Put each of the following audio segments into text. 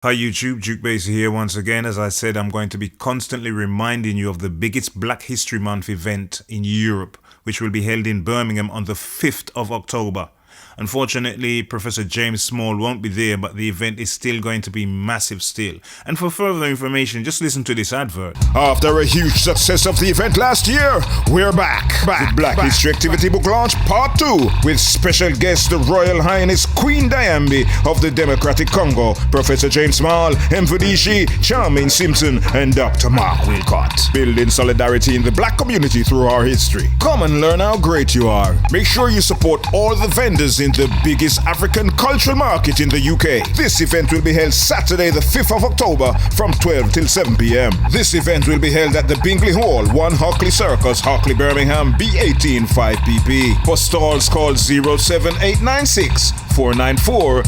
Hi YouTube, Duke Basie here once again. As I said, I'm going to be constantly reminding you of the biggest Black History Month event in Europe, which will be held in Birmingham on the 5th of October. Unfortunately, Professor James Small won't be there, but the event is still going to be massive still. And for further information, just listen to this advert. After a huge success of the event last year, we're back with Black History Activity Book Launch Part 2 with special guest the Royal Highness Queen Diambi of the Democratic Congo, Professor James Small, Mfudishi, Charmaine Simpson, and Dr. Mark Wilcott. Building solidarity in the Black community through our history. Come and learn how great you are. Make sure you support all the vendors in the biggest African cultural market in the UK. This event will be held Saturday the 5th of October from 12 till 7 p.m. This event will be held at the Bingley Hall, 1 Hockley Circus, Hockley, Birmingham, B18 5PP. For stalls, call 07896 494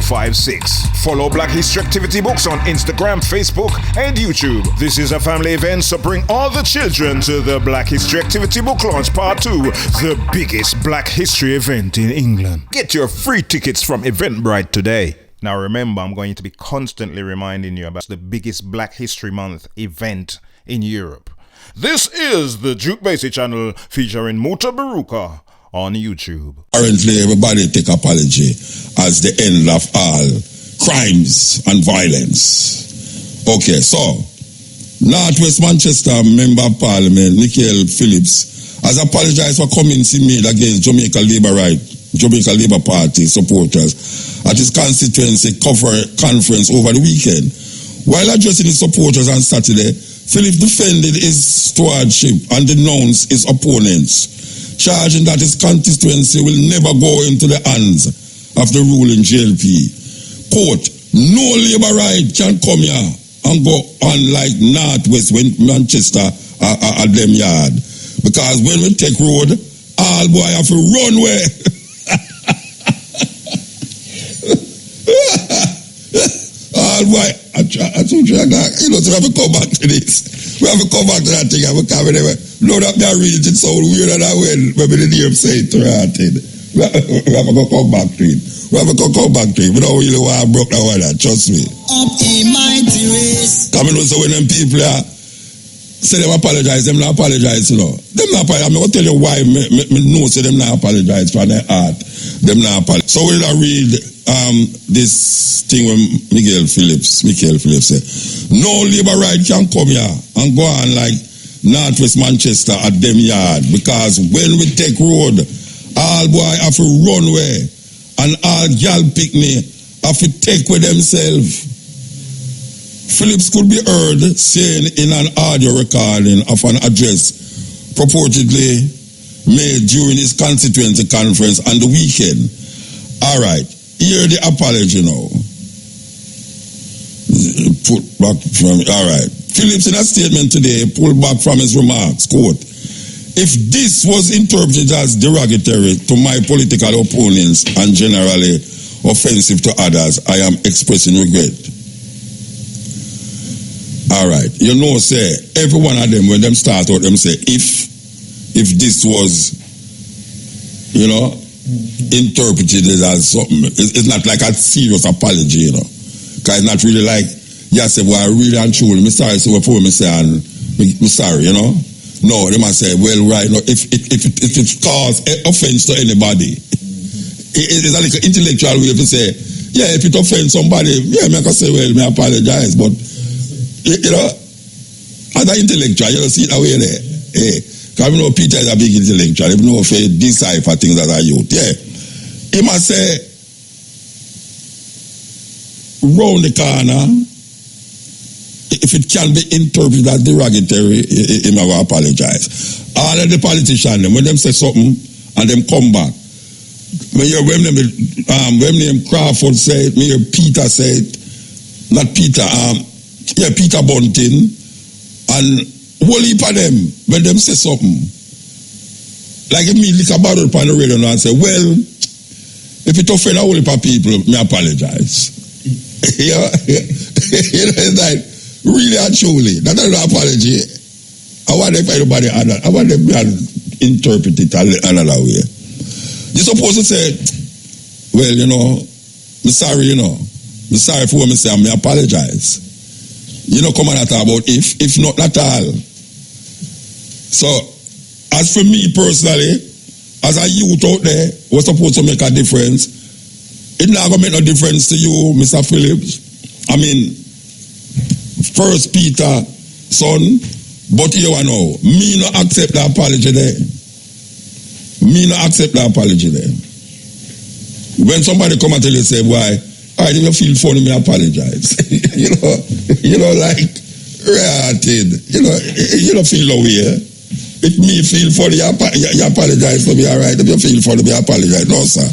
056. Follow Black History Activity Books on Instagram, Facebook, and YouTube. This is a family event, so bring all the children to the Black History Activity Book Launch Part 2, the biggest Black history event in England. Get your free tickets from Eventbrite today. Now remember, I'm going to be constantly reminding you about the biggest Black History Month event in Europe. This is the Duke Basie channel featuring Mutabaruka on YouTube. Currently, everybody take apology as the end of all crimes and violence. Okay, so Northwest Manchester Member of Parliament Phillips has apologized for comments he made against Jamaica Labour Party supporters at his constituency conference over the weekend. While addressing his supporters on Saturday, Phillips defended his stewardship and denounced his opponents, charging that his constituency will never go into the hands of the ruling GLP. Quote, no Labour right can come here and go on like Northwest Manchester at them yard. Because when we take road, all boy have to run away. All boy, I told you that, so we have to come back to this. We have to come back to that thing. I can't remember. Load up that read, it sound weird that when the name say it rotted. We have to come back to it. We have to come back to it. We don't really want to broke that one, trust me. Up in mighty race. Coming on, so when them people are say them apologize, them not apologize, you know. Them not apologize. I'm going to tell you why me know say them not apologize for their heart. Them not apologize. So we'll read this thing when Phillips said, no Labour right can come here and go on like Northwest Manchester at them yard, because when we take road, all boy have to run away and all gal picnic have to take with themselves. Phillips could be heard saying in an audio recording of an address purportedly made during his constituency conference on the weekend. All right, hear the apology now. Put back from, all right. Phillips in a statement today pulled back from his remarks, quote, if this was interpreted as derogatory to my political opponents and generally offensive to others, I am expressing regret. All right, you know, say every one of them when them start out, them say if this was, you know, interpreted as something, it's not like a serious apology, you know, because it's not really like, yes, well, I really and truly, I'm sorry, so before me say, and I'm sorry, you know. No, they must say, well, right, no, if it cause offense to anybody, it's like an intellectual way to say, yeah, if it offends somebody, yeah, I can say, well, I apologize, but you know, as an intellectual, you don't see it away there. Because you know Peter is a big intellectual, you know if he decipher things as a youth. Yeah. He must say, round the corner, if it can be interpreted as derogatory, he may apologize. All of the politicians, when them say something and them come back, when them Crawford said, when Peter said, not Peter, Peter Bunting, and whole heap of them, when them say something, like if me lick about it on the radio and say, well, if it offend a whole heap of people, me apologize. You know, it's like, really and truly, that's not an apology. I want them for everybody, I want them to interpret it another way. You're supposed to say, well, you know, I'm sorry, you know, I'm sorry for what I say, I apologize. You know, come on and talk about if not at all. So, as for me personally, as a youth out there, was supposed to make a difference. It's not going to make no difference to you, Mr. Phillips. I mean, First Peter, son, but you know, me not accept the apology there. Me not accept the apology there. When somebody come and tell you, say, why? All right, if you feel funny, me apologize. you know, like, ratted. You don't feel no way. If me feel funny, you apologize to me, all right? If you feel funny, me apologize. No, sir.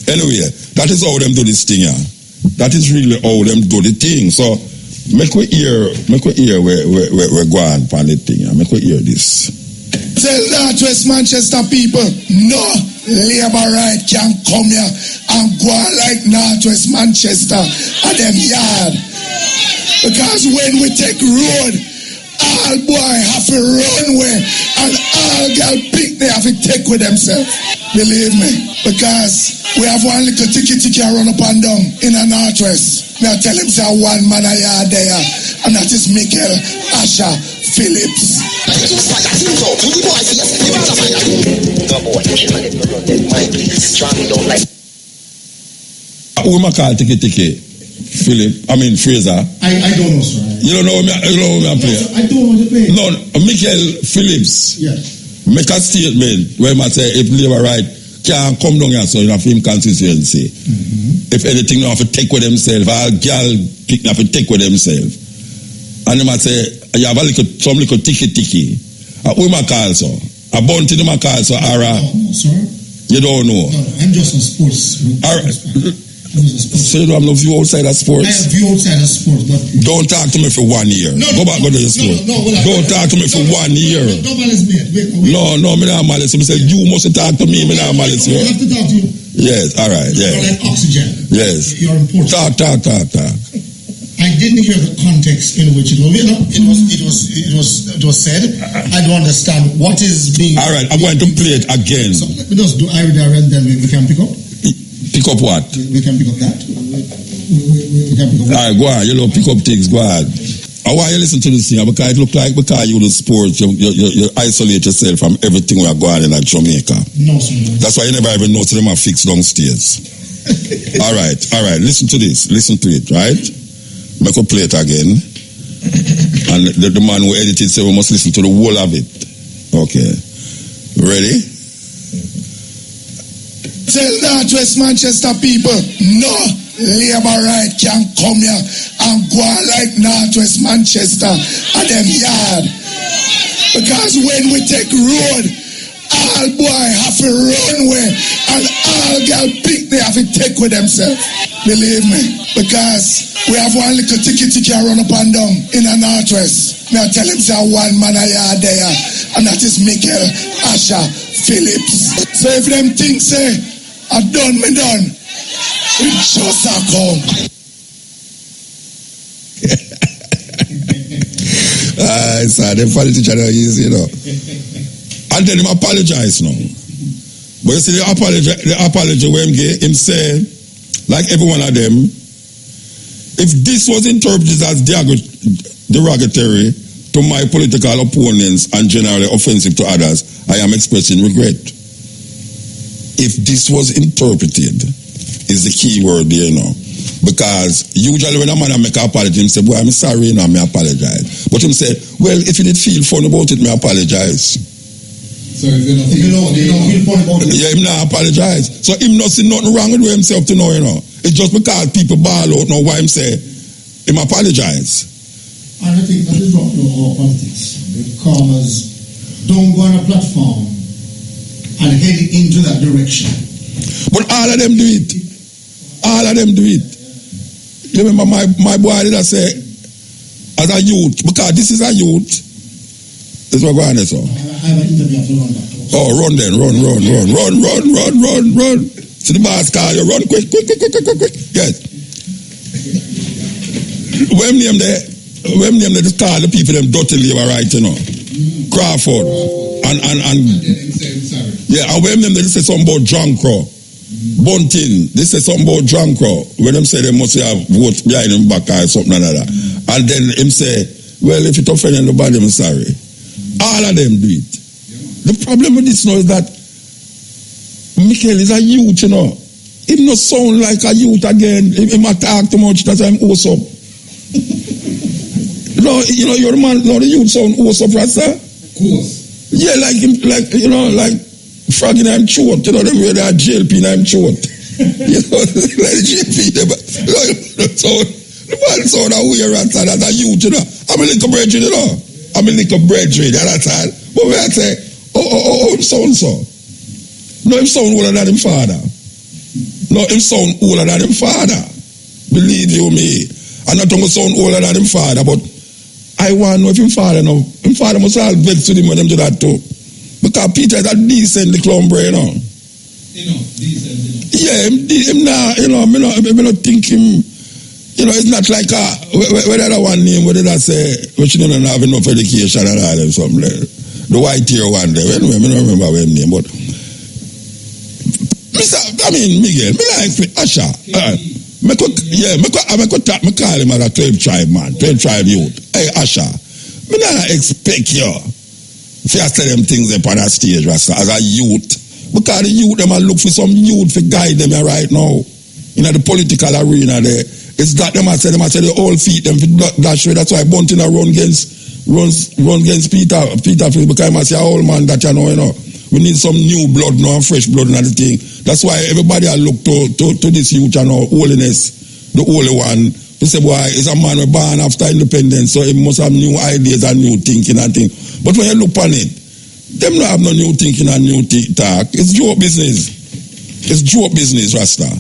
Anyway, that is how them do this thing, yeah. That is really how them do the thing. So, make we hear we're going on the thing, yeah. Make we hear this. Tell Northwest Manchester people, no labor right can come here and go on like Northwest Manchester at them yard. Because when we take road, all boy have to run way and all girl pick they have to take with themselves. Believe me. Because we have one little ticky run up and down in the Northwest. Now tell him say one man a yard there, and that is Michael Asher Phillips. Who am I call Tiki? Philip, I mean Fraser. I don't know, sir. You don't know me I play? No, I don't know to play. No, Michael Phillips. Yes. Make a statement where I say if labor right can't come down here so you have him constituency. If anything you have to take with themselves, all girl pick have to take with themselves. And they might say, you have some little ticky. Who am I call so? A bounty them I call so, Ara? No, sir. You don't know? No, I'm just a sports. So you don't have no view outside of sports? I have view outside of sports, but... Don't talk to me for 1 year. Go back to the sport. Don't talk to me for 1 year. No malice, mate. No, me not malice. Me say, you must talk to me not malice. I have to talk to you. Yes, all right, yeah. You're like oxygen. Yes. You're important. Talk. I didn't hear the context in which it was said. I don't understand what is being... All right, I'm going to play it again. So let me just do Irish and then we can pick up. Pick up what? We can pick up that. We can pick up that. All right, go on. Pick up things. Go on. I want you to listen to this thing because it look like because you do sports, you isolate yourself from everything we are going in at Jamaica. No, sir. That's why you never even notice them are fixed downstairs. All right. Listen to this. Listen to it, right? Make a play it again. And the man who edited said we must listen to the whole of it. Okay. Ready? Tell Northwest Manchester people, no labor right can come here and go on like Northwest Manchester at them yard. Because when we take road, all boy have to run way and all girl pick they have to take with themselves. Believe me. Because we have one little ticky run up and down in the Northwest. Now tell him say one man a yard there, and that is Michael Asher Phillips. So if them things say I done. It just a come. So the politician is, and then him apologize now. But you see the apology where him say, like every one of them, if this was interpreted as derogatory to my political opponents and generally offensive to others, I am expressing regret. If this was interpreted, is the key word there, Because usually when a man make an apology, him say, boy, I'm sorry, I apologize. But him say, well, if you did feel fun about it, I apologize. So if you don't feel fun about it? Yeah, him not apologize. So him not see nothing wrong with himself to know, It's just because people ball out now why him say, him apologize. And I think that is wrong to our politics. Because don't go on a platform and head into that direction. But all of them do it. You remember my boy did I say, as a youth, because this is a youth, this is what going on, so. I have an interview after run that. Oh, run then, run. See the boss call you, run quick. Yes. When name they just call the people them dirty labor right, Crawford. And yeah, and when them they say something about John Crow. Bunting, they say something about Drankro. When them say they must have vote behind him back or something like that. And then him say, well, if it offend anybody, I'm sorry. All of them do it. The problem with this now is that Michael is a youth, you know. He not sound like a youth again. He might talk too much, that's why I'm awesome. No, you know, you're the man, no, the youth sound awesome, Rasta. Of course. Yeah, like you know, like frog in I'm short, you know, them where they are JLP in I'm short. You know, like JLP, so the man sound a weird Rasta, that's a youth, you know. I'm a little brethren, you know. I'm a little brethren, that's all. But when I say, him sound so. No, him sound older than him father. No, him sound older than him father. Believe you me. I'm not going to sound older than him father, but I want to know if him father know. Him father must all vex to him when him do that too. Because Peter is a decent little hombre, you know. You know, decent, you know. Yeah, him now, you know, I not think him, you know, it's not like where that one name, where did I say, we shouldn't have enough education and all them something like the white tier one there. Anyway, I don't remember what his name, but Miguel, me like Asha. I call him as a 12 tribe man, 12 tribe youth. Hey Asha, me not expect you to tell them things upon a stage, Rasta, as a youth. Because the youth them a look for some youth to guide them right now. In the political arena there. It's that them I say the old feet them for dash way. That's why Bunting run against Peter Phillips, because I say old man that you know. We need some new blood now and fresh blood and everything. That's why everybody I look to this youth and holiness, the holy one. They say, boy, it's a man born after independence, so he must have new ideas and new thinking and things. But when you look on it, them don't have no new thinking and new talk. It's joke business. It's joke business, Rasta.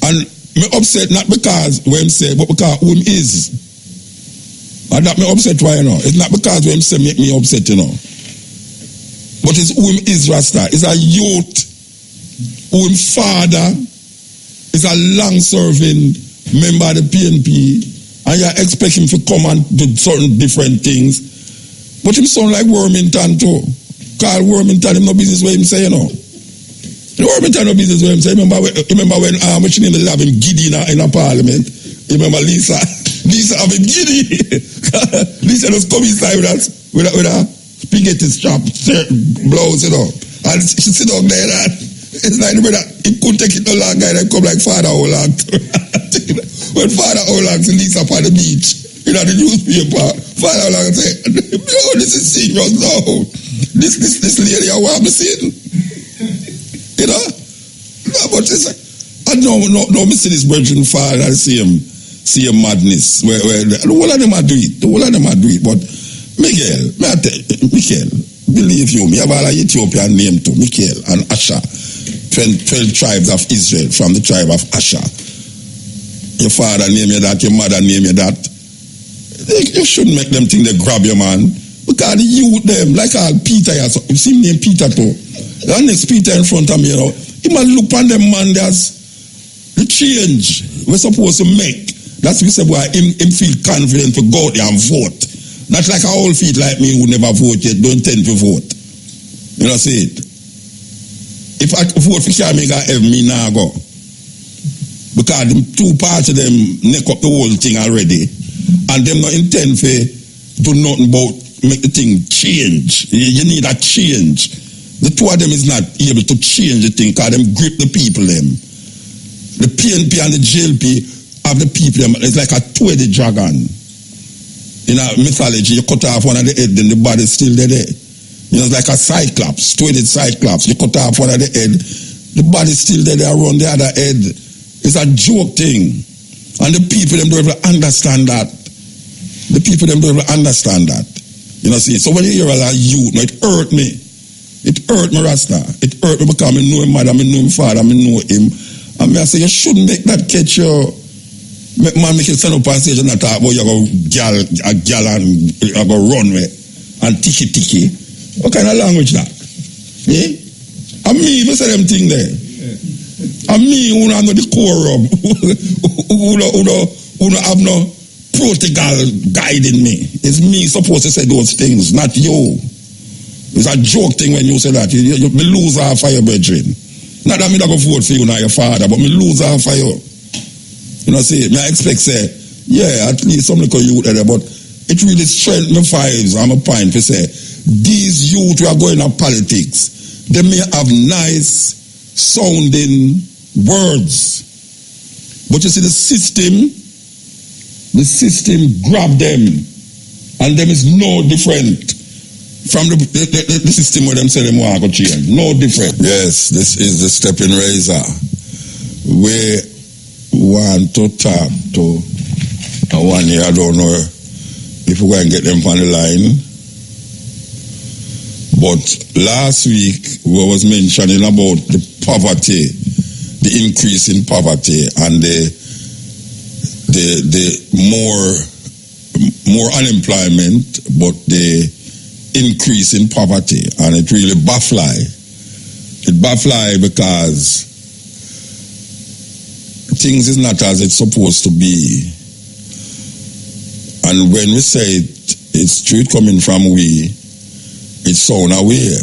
And me upset not because what him say, but because who him is. And that me upset why, you know. It's not because what him say make me upset, you know. But it's who him is, Rasta. It's a youth. Who him father is a long-serving member of the PNP. And you expect him to come and do certain different things. But him sound like Wormington too. Carl Wormington, him no business where him say, you know. Wormington no business where him say. Remember when which name they have him giddy in a parliament? Remember Lisa? Lisa have him giddy. Lisa just come inside with a spaghetti strap blouse, you know. And she sit down there and it's like the brother, he couldn't take it no longer and come like Father Holland. When Father Holland see Lisa upon the beach, you know, the newspaper, Father Holland say, no, this is serious now. This lady I want to see. You know? No, but it's like, I don't see this brethren father and see him madness. Where the whole of them are do it. But Miguel, believe you, me have all an Ethiopian name too, Miguel and Asha. 12 tribes of Israel from the tribe of Asher. Your father name you that, your mother name you that. You shouldn't make them think they grab you, man. Because the youth them, like all Peter, you see me name Peter too. The next Peter in front of me, you know, he must look on them, man, there's the change we're supposed to make. That's what we say, boy, him feel confident to go out there and vote. Not like a old feet like me who never vote yet, don't tend to vote. You know, see it? If I vote for Kamega, me now go. Because them two parts of them neck up the whole thing already. And them not intend to do nothing about make the thing change. You need a change. The two of them is not able to change the thing because them grip the people them. The PNP and the JLP have the people them. It's like a two-headed dragon. In a mythology, you cut off one of the head, then the body's still there. You know, it's like a cyclops, two-headed cyclops. You cut off one of the head, the body's still there around the other head. It's a joke thing. And the people them don't even understand that. The people them don't even understand that. You know, see, so when you hear a youth, it hurt me. It hurt me, Rasta. It hurt me because I know him mother, I know him father, I know him. And I say, you shouldn't make that catch your... Man, make you stand up on stage and talk about you go a gal and you go runway and ticky. What kind of language that? Eh? And me, you say them thing there. And me, who don't know the quorum, who don't have no protocol guiding me. It's me supposed to say those things, not you. It's a joke thing when you say that. You lose half of your brethren. Not that me not go vote for you nor your father, but me lose half for you. You know, see, me I expect say, yeah, at least some little youth there, but it really strengthens my vibes and my point to say, these youth who are going to politics, they may have nice sounding words. But you see the system grab them, and them is no different from the system where them say them want to change. No different. Yes, this is the Steppin Razor. We want to talk to one here, I don't know if we're going to get them on the line. But last week we was mentioning about the poverty, the increase in poverty, and the more unemployment, but the increase in poverty, and it really baffly. It baffly because things is not as it's supposed to be. And when we say it's true coming from we, it's sound away.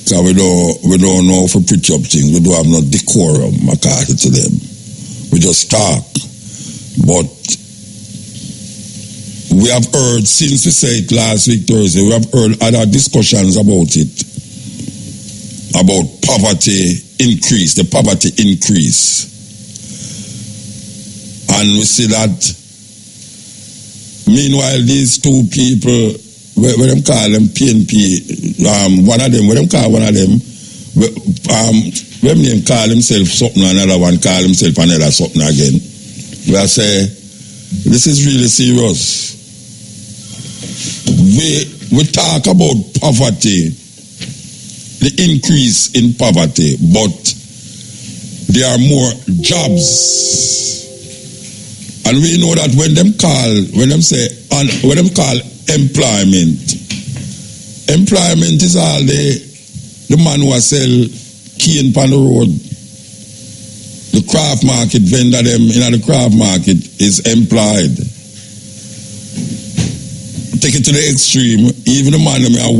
Because we don't know if we preach up things. We don't have no decorum according to them. We just talk. But we have heard, since we said it last week Thursday, we have heard other discussions about it. About poverty increase, the poverty increase. And we see that meanwhile these two people, where them call them PNP, one of them, when them call one of them, when them call himself something, another one call himself another something again. We are say, this is really serious. We talk about poverty, the increase in poverty, but there are more jobs. And we know that when them call employment is all the man who sell cane on the road. The craft market vendor them in the craft market is employed. Take it to the extreme, even the man with a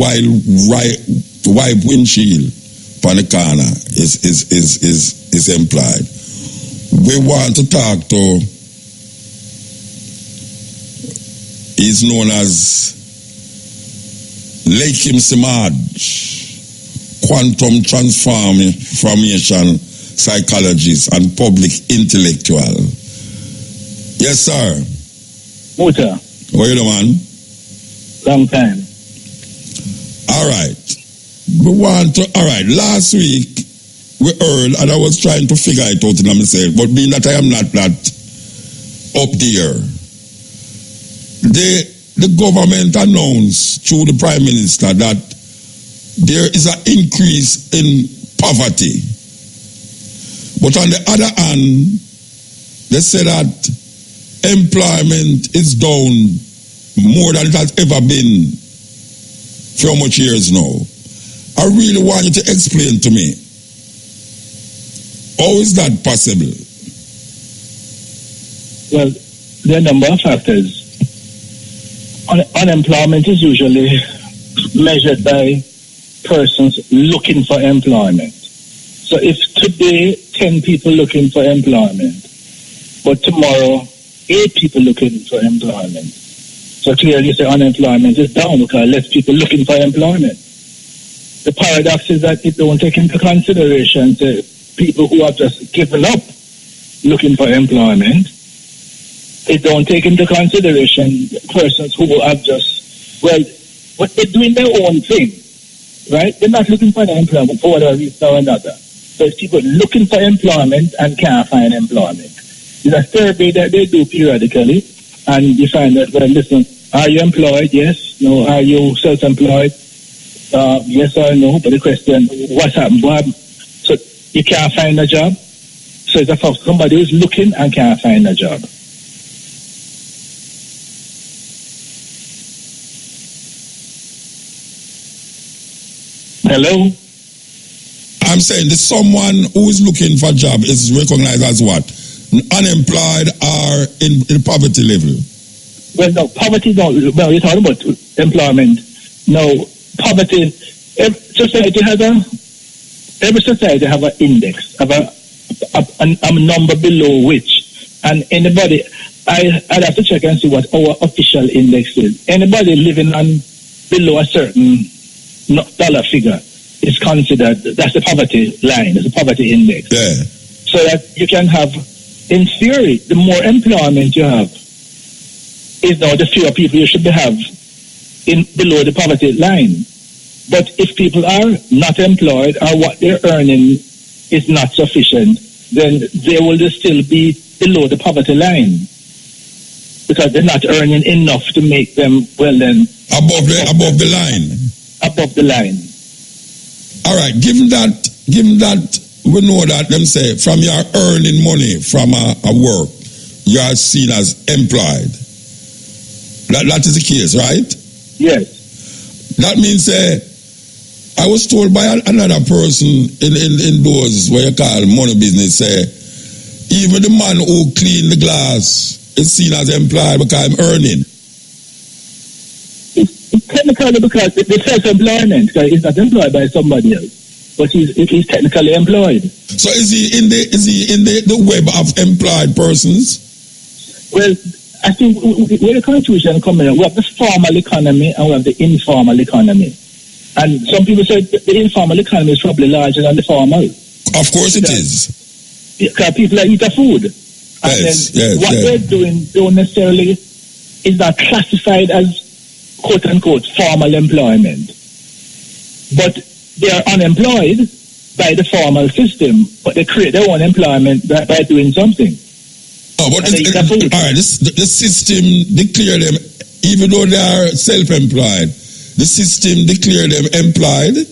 wipe windshield on the corner is employed. We want to talk to, he's known as Lakim Simad, quantum transformation psychologist and public intellectual. Yes, sir. Muta. Where you the man? Long time. All right. Last week we heard, and I was trying to figure it out in myself, but being that I am not that up there, the government announced through the Prime Minister that there is an increase in poverty. But on the other hand, they say that employment is down more than it has ever been for how much years now. I really want you to explain to me, how is that possible? Well, there are a number of factors. Unemployment is usually measured by persons looking for employment. So if today 10 people looking for employment, but tomorrow 8 people looking for employment, so clearly the unemployment is down because less people looking for employment. The paradox is that it don't take into consideration the people who have just given up looking for employment. It don't take into consideration persons who have just, but they're doing their own thing, right? They're not looking for employment for whatever reason or another. There's people looking for employment and can't find employment. There's a survey that they do periodically, and you find that, well, listen, are you employed? Yes. No. Are you self-employed? Yes or no. But the question, what's happened, Bob? So you can't find a job. So it's about somebody who's looking and can't find a job. Hello? I'm saying that someone who is looking for a job is recognized as what? Unemployed or in poverty level? Well, no, poverty don't. Well, you're talking about employment. No, poverty. Society has every society have an index, have a number below which, and anybody, I'd have to check and see what our official index is. Anybody living on below a certain dollar figure is considered, that's the poverty line, it's a poverty index. Yeah. So that you can have, in theory, the more employment you have, is now the fewer people you should have in below the poverty line. But if people are not employed or what they're earning is not sufficient, then they will still be below the poverty line because they're not earning enough to make them, well then... Above the line. Above the line. All right, given that we know that them say from your earning money from a work, you are seen as employed. That is the case, right? Yes. That means I was told by another person in those what you call money business, even the man who clean the glass is seen as employed because I'm earning. It's technically because it's self-employment, because he's not employed by somebody else, but he's technically employed. So is he in the web of employed persons? Well, I think where the Constitution comes in, we have the formal economy and we have the informal economy. And some people say the informal economy is probably larger than the formal. Of course it is. Because people are eating food. And then what they're doing don't necessarily is not classified as quote-unquote formal employment. But they are unemployed by the formal system, but they create their own employment by doing something. Oh, but all right, the system declare them, even though they are self-employed, the system declare them employed?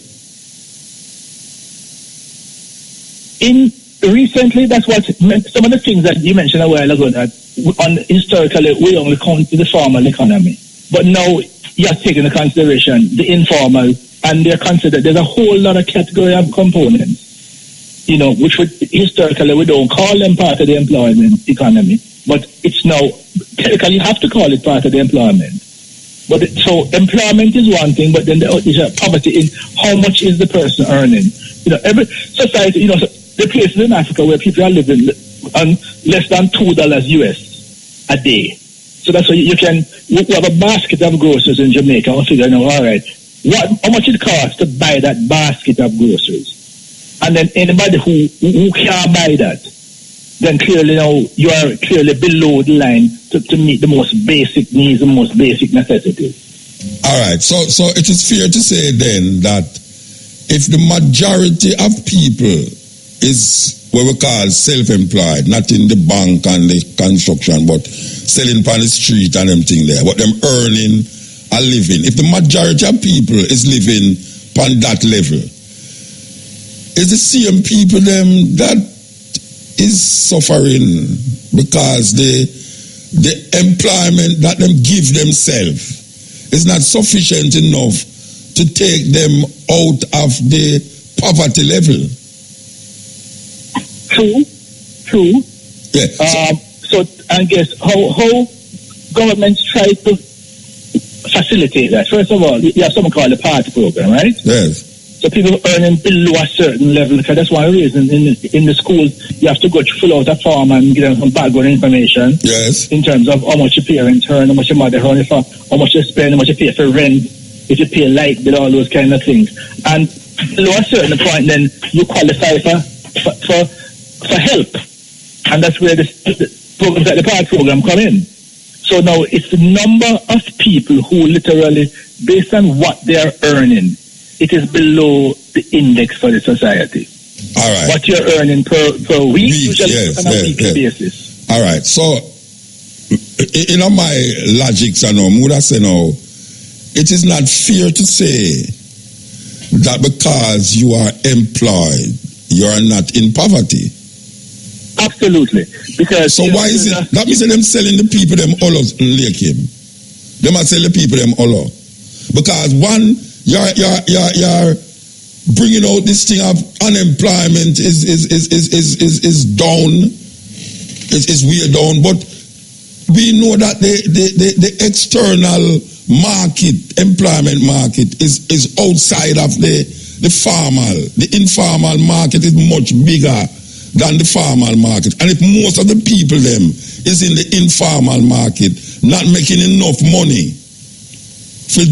Recently, that's what some of the things that you mentioned a while ago, that historically we only count the formal economy. But now you have taken into consideration the informal, and they're considered, there's a whole lot of category of components, which historically we don't call them part of the employment economy, but it's now, technically you have to call it part of the employment. But so employment is one thing, but then there is poverty in how much is the person earning. Every society, the places in Africa where people are living on less than $2 US a day. So that's why you have a basket of groceries in Jamaica and figure, all right, how much it costs to buy that basket of groceries. And then anybody who can't buy that, then clearly now you are clearly below the line to meet the most basic needs, the most basic necessities. All right, so it is fair to say then that if the majority of people is what we call self-employed, not in the bank and the construction, but selling on the street and everything there, but them earning a living. If the majority of people is living on that level, is the same people them that is suffering because the employment that them give themselves is not sufficient enough to take them out of the poverty level. True. Yeah. So I guess how governments try to facilitate that. First of all, you have something called the party program, right? Yes. So people earning below a certain level, because that's one reason in the schools you have to go fill out a form and give them some background information. Yes. In terms of how much your parents earn, how much your mother earns, how much you spend, how much you pay for rent, if you pay light bill, all those kind of things. And below a certain point, then you qualify for help, and that's where the programs like the PART program come in. So now it's the number of people who literally, based on what they are earning, it is below the index for the society. All right. What you're earning per week, usually on a weekly basis. All right. So, in my logics, I would have said, no, it is not fair to say that because you are employed, you are not in poverty. Absolutely. Because so why is it that means them selling the people them all in Lake him? They must sell the people them all. Because one, you're bringing out this thing of unemployment is down. Is way down. But we know that the external market, employment market is outside of the the informal market is much bigger than the formal market. And if most of the people them is in the informal market, not making enough money to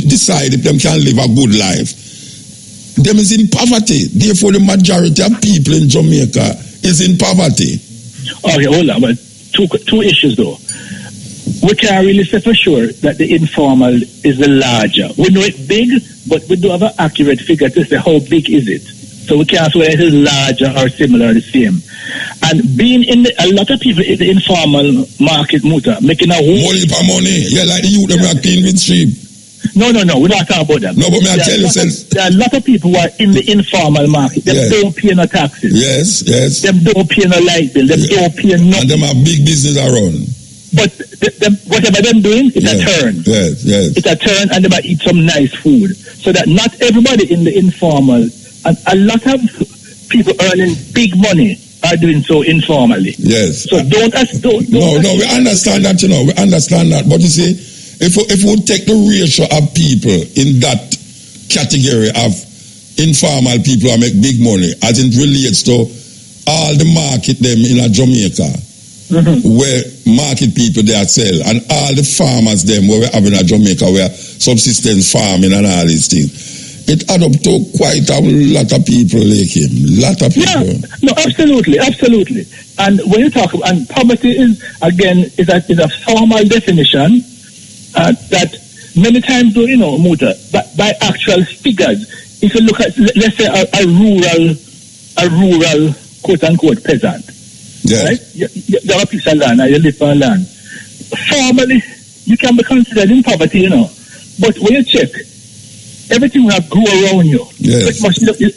decide if them can live a good life, them is in poverty. Therefore, the majority of people in Jamaica is in poverty. Okay, hold on. But two issues though. We can't really say for sure that the informal is the larger. We know it's big, but we don't have an accurate figure to say how big is it. So we can't say it is larger or similar or the same. And being in a lot of people in the informal market, making a whole... Money for money. Yeah, like the youth them are clean with sheep. No, we're not talking about them. No, but may I tell you, there are a lot of people who are in the informal market. They don't pay no taxes. Yes. Them don't pay no light bill. Them don't pay no... And them have big business around. But whatever they're doing, it's a turn. Yes. It's a turn, and they might eat some nice food. So that not everybody in the informal, and a lot of people earning big money are doing so informally. Yes. So don't. No, we understand that. We understand that. But you see, if we take the ratio of people in that category of informal people who make big money, as it relates to all the market them in Jamaica. Where market people they sell, and all the farmers them where we have in Jamaica where subsistence farming and all these things, it add up to quite a lot of people like him. Yeah, no, absolutely. And when you talk about, and poverty is a formal definition that many times, Muta, but by actual figures, if you look at, let's say a rural quote unquote peasant. Yes. Right? You have a piece of land and you live on land. Formally, you can be considered in poverty, But when you check, everything will have grow around you. Yes.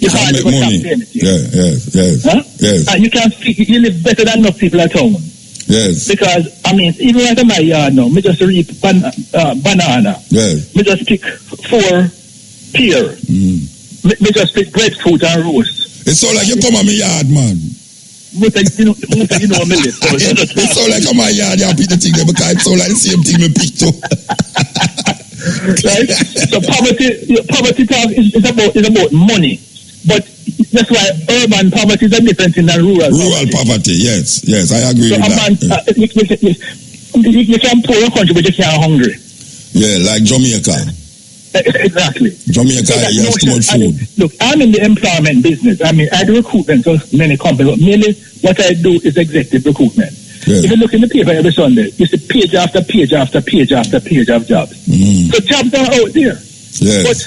You can't make money. Yes. Huh? Yes. And you can see, you live better than enough people at home. Yes. Because, even right in my yard now, me just reap banana. Yes. Me just pick 4 pear. Me just pick breadfruit and roast. It's so like you come on my yard, man. But you know me list. It's so like on my yard, you pick the thing there because it's so like the same thing me pick too. Right? So poverty talk is about money. But that's why urban poverty is a different thing than rural poverty. Yes, I agree with that. You can poor a country, but you can't hungry. Yeah, like Jamaica. Exactly. Jamaica, you have too much food. Look, I'm in the employment business. I do recruitment for many companies, but mainly what I do is executive recruitment. If you look in the paper every Sunday, you see page after page after page after page of jobs. So jobs are out there. Yes. But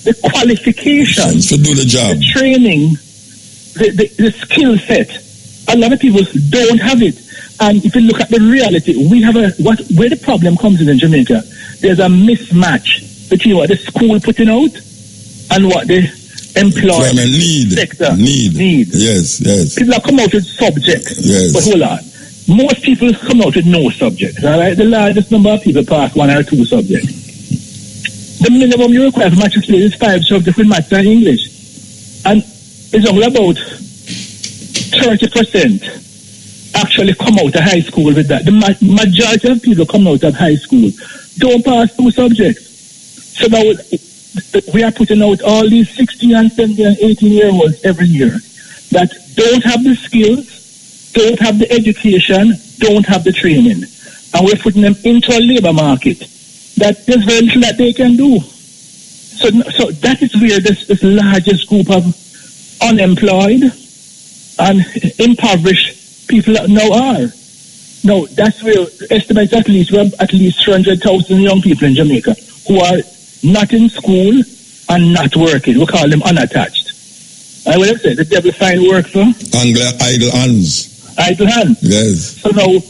the qualifications, to do the job, the training, the skill set, a lot of people don't have it. And if you look at the reality, we have where the problem comes in Jamaica, there's a mismatch between what the school putting out and what the employment sector need. Yes. People have come out with subjects. Yes. But hold on. Most people come out with no subjects. All right? The largest number of people pass 1 or 2 subjects. The minimum you require for matriculation is 5 subjects with maths and English. And it's only about 30% actually come out of high school with that. The majority of people come out of high school don't pass 2 subjects. So now we are putting out all these 16 and 17 and 18-year-olds every year that don't have the skills, don't have the education, don't have the training. And we're putting them into a labor market that there's very little that they can do. So that is where this largest group of unemployed and impoverished people now are. Now, that's where estimates at least 300,000 young people in Jamaica who are not in school and not working. We call them unattached. I would have said the devil find work for idle hands. Idle hands. Yes. So now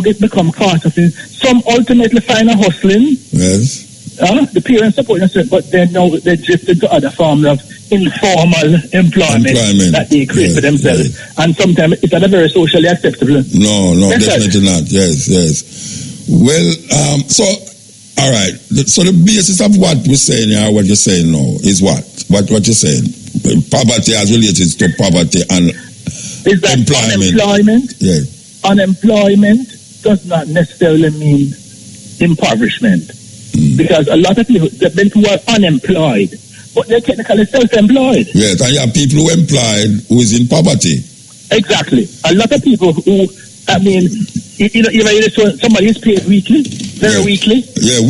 they become caught up in. Some ultimately find a hustling. Yes. The parents support them, but then now they drift into other forms of informal employment that they create for themselves. Yes. And sometimes it's not very socially acceptable. No, definitely not. Yes. Well, all right. So the basis of what we're saying here, what you're saying now, is what? What you're saying? Poverty as related to poverty and is that employment. Yes. Unemployment does not necessarily mean impoverishment. Because a lot of people who are unemployed but they're technically self-employed. Yes, and you have people who employed who is in poverty. Exactly. A lot of people who, I mean, somebody is paid weekly, very weekly. Yeah,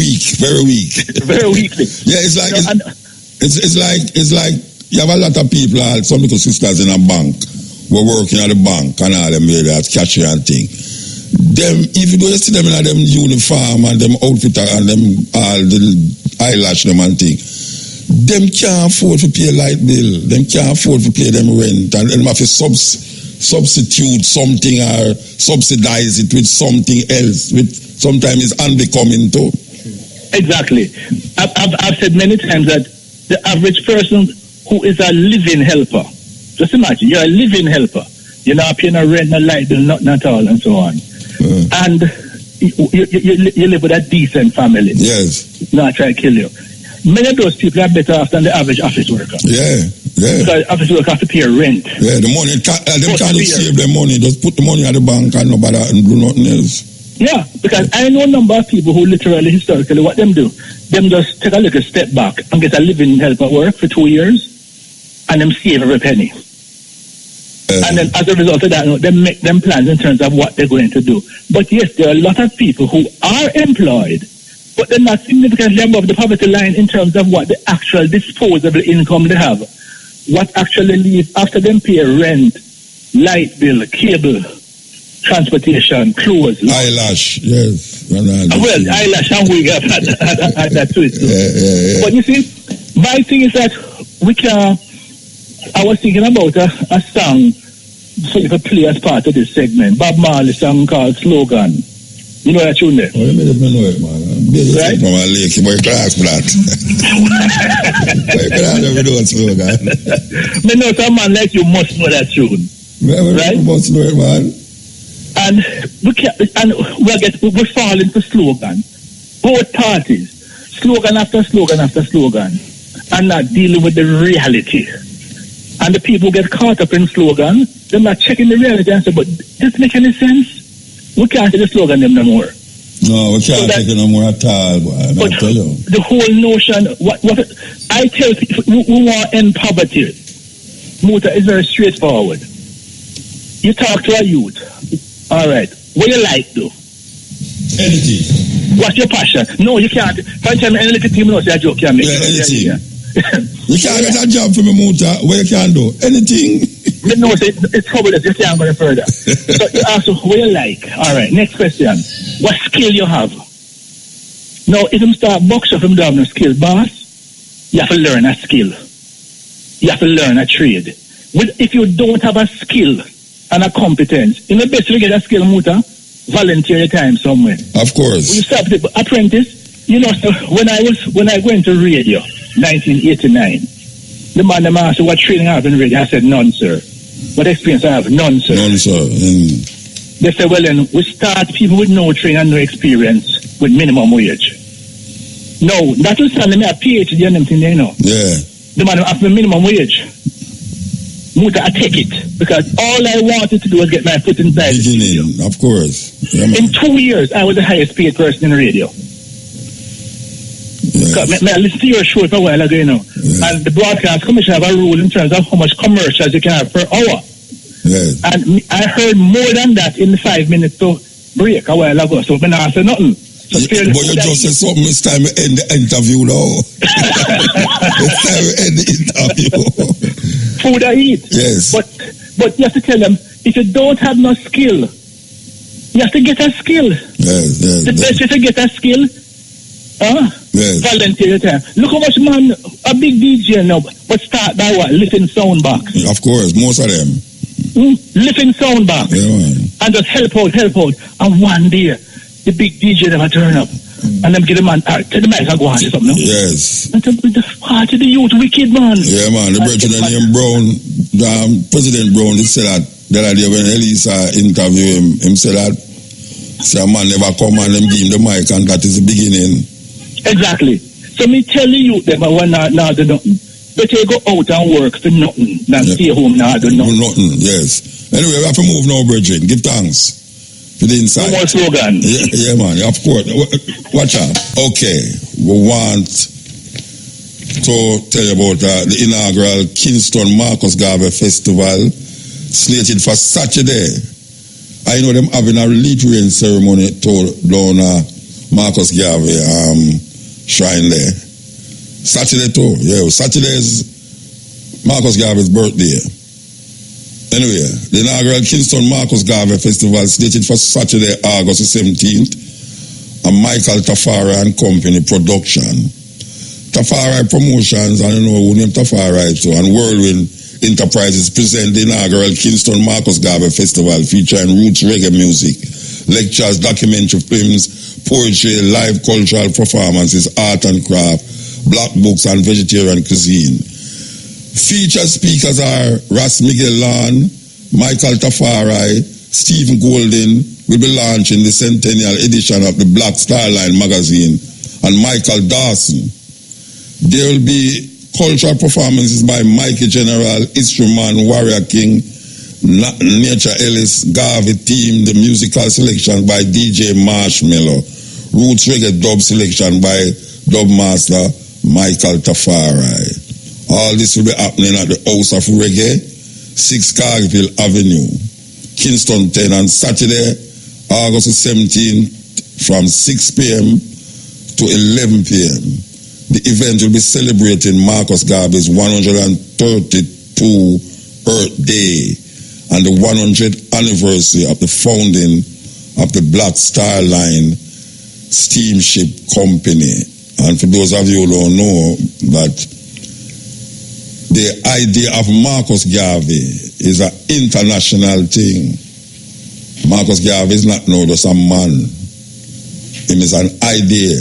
very weak. Very weekly. Yeah, it's like it's like you have a lot of people, some little sisters in a bank, were working at the bank and all them there as cashier and thing. Them, even though you see them in them uniform and them outfit and them all the eyelash them and thing, them can't afford to pay light bill. Them can't afford to pay them rent, and them have to substitute something or subsidize it with something else, which sometimes is unbecoming too. Exactly. I've said many times that the average person who is a living helper, just imagine you're a living helper. You're not paying a rent, no light bill, nothing at all, and so on. And you live with a decent family. Yes. Not try to kill you. Many of those people are better off than the average office worker. Yeah. Because office workers have to pay rent. Yeah, the money, them can't save their money. Just put the money at the bank and nobody and do nothing else. Yeah, because I know a number of people who literally, historically, what them do, them just take a little step back and get a living help at work for 2 years, and them save every penny. And then as a result of that, they make them plans in terms of what they're going to do. But yes, there are a lot of people who are employed, but they're not significantly above the poverty line in terms of what the actual disposable income they have. What actually leaves after them pay rent, light bill, cable, transportation, clothes. Eyelash, yes. Well, eyelash and wig have had that to it too. Yeah. But you see, my thing is that I was thinking about a song so you could play as part of this segment. Bob Marley song called Slogan. You know that tune there? Oh, you know it, man. Right? From a lake, boy, class for that. Boy, can never know Slogan. I know some man like you must know that tune. Right? Must know it, man. And we fall into slogan. Both parties, slogan after slogan after slogan, and not dealing with the reality. And the people get caught up in slogan. They're not checking the reality and say, but does it make any sense? We can't say the slogan them no more. No, we can't take it no more at all. But tell you. The whole notion, what I tell people, we want to end poverty. Muta is very straightforward. You talk to a youth. All right. What you like, though? Anything. What's your passion? No, you can't. If I tell me any little thing, you say a joke, can't make anything. You can't get a job for me, Muta. What you can do? Anything. No, it's trouble that you can't go further. So you ask what you like. All right, next question. What skill you have? Now, if you start boxing from down a skill, boss, you have to learn a skill. You have to learn a trade. If you don't have a skill and a competence, in the best way to get a skill, Muta, volunteer your time somewhere. Of course. When you start with apprentice, you know, so when I went to radio, 1989, the man asked what training I have in radio. I said, none, sir. What experience I have? None, sir. None, sir. They said, well, then we start people with no training and no experience with minimum wage. No, that was telling me a PhD and everything, you know. Yeah. The man asked me minimum wage. Muta, I take it. Because all I wanted to do was get my foot inside the studio. Of course. Yeah, in 2 years, I was the highest paid person in radio. Yes. I listened to your show for a while ago, you know. Yes. And the broadcast commission have a rule in terms of how much commercials you can have per hour. Yes. And I heard more than that in the 5 minutes to break a while ago. So when I said nothing. So but you just said something, it's time to end the interview now. It's time to end the interview. Food I eat. Yes. But you have to tell them, if you don't have no skill, you have to get a skill. Yes. The best way to get a skill, yes. Volunteer your time. Look how much man, a big DJ now, but start by what? Lifting sound box. Of course, most of them. Lifting sound box. Yeah, man. And just help out. And one day, the big DJ never turn up. And them get the man, tell the man to go on or something. Yes. And the party, the youth, wicked man. Yeah, man. The president named Brown, President Brown, he said that the other day when Elisa interviewed him said that, say a man never come and them give him the mic and that is the beginning. Exactly. So me tell you them I want not do nothing. Better go out and work for nothing than stay home now do nothing. Nothing, yes. Anyway, we have to move now, Bridget. Give thanks for the inside. No more slogan. Yeah, man, of course. Watch out. Okay. We want to tell you about the inaugural Kingston Marcus Garvey Festival, slated for Saturday. I know them having a literary ceremony down Marcus Garvey shrine there. Saturday too, yeah. Saturday is Marcus Garvey's birthday. Anyway, the inaugural Kingston Marcus Garvey Festival slated for Saturday, August 17th, a Michael Tafari and Company production. Tafari Promotions, I don't know who named Tafari too, and Whirlwind Enterprises present the inaugural Kingston Marcus Garvey Festival featuring roots reggae music, lectures, documentary films, poetry, live cultural performances, art and craft, black books and vegetarian cuisine. Featured speakers are Ras Miguel Lan, Michael Tafari, Stephen Golden will be launching the centennial edition of the Black Starline magazine, and Michael Dawson. There will be cultural performances by Mikey General, Instrument, Warrior King, Nature Ellis, Garvey Team, the musical selection by DJ Marshmallow, Roots Reggae dub selection by Dub Master Michael Tafari. All this will be happening at the House of Reggae, 6 Cargill Avenue, Kingston 10 on Saturday, August 17th from 6 p.m. to 11 p.m. The event will be celebrating Marcus Garvey's 132nd birthday and the 100th anniversary of the founding of the Black Star Line Steamship Company. And for those of you who don't know, that the idea of Marcus Garvey is an international thing. Marcus Garvey is not now just a man. It is an idea.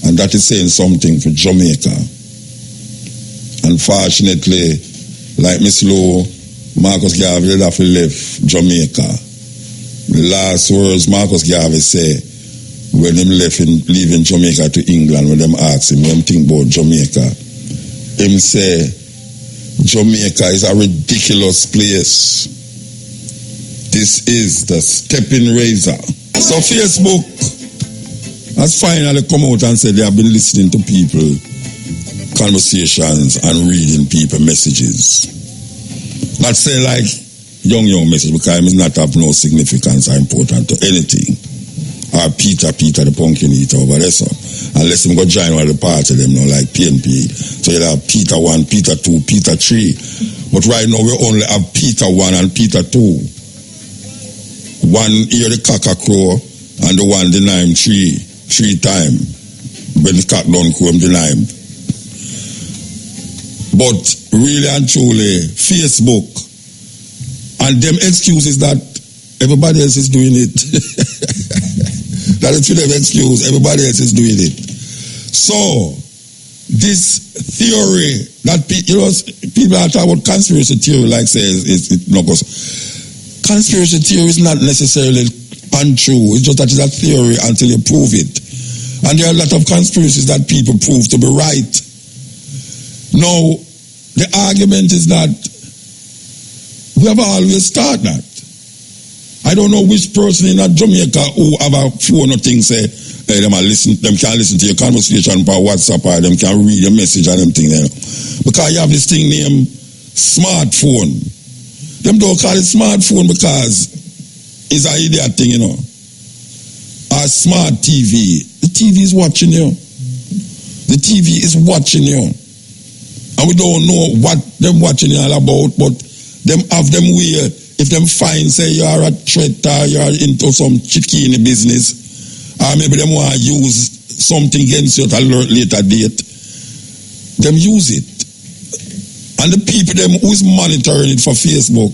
And that is saying something for Jamaica. Unfortunately, like Miss Lowe, Marcus Garvey had left Jamaica. The last words Marcus Garvey said when him leaving Jamaica to England, when them asked him, what him think about Jamaica, him say, Jamaica is a ridiculous place. This is the Steppin razor. So Facebook has finally come out and said they have been listening to people conversations and reading people messages. Not say like young message, because it not have no significance or important to anything. Or Peter the pumpkin eater over there, so unless him go join one of the party them, like PNP. So you have Peter 1, Peter 2, Peter 3. But right now we only have Peter 1 and Peter 2. One hear the cock a crow and the one deny him three times. When the cock don't crow him, deny him. But really and truly, Facebook and them excuses that everybody else is doing it. That is for them excuse, everybody else is doing it. So, this theory that people are talking about conspiracy theory, like says it no goes. Conspiracy theory is not necessarily untrue. It's just that it's a theory until you prove it. And there are a lot of conspiracies that people prove to be right. Now, the argument is that we have always thought that. I don't know which person in Jamaica who have a phone or thing say, hey, them can listen to your conversation by WhatsApp, or them can read your message and them thing there. Because you have this thing named smartphone. Them don't call it smartphone because it's an idiot thing, Or smart TV. The TV is watching you. The TV is watching you. And we don't know what them watching you all about, but them have them way. If them find, say, you're a threat or you're into some chicken business, or maybe them want to use something against you at a later date, them use it. And the people them who is monitoring it for Facebook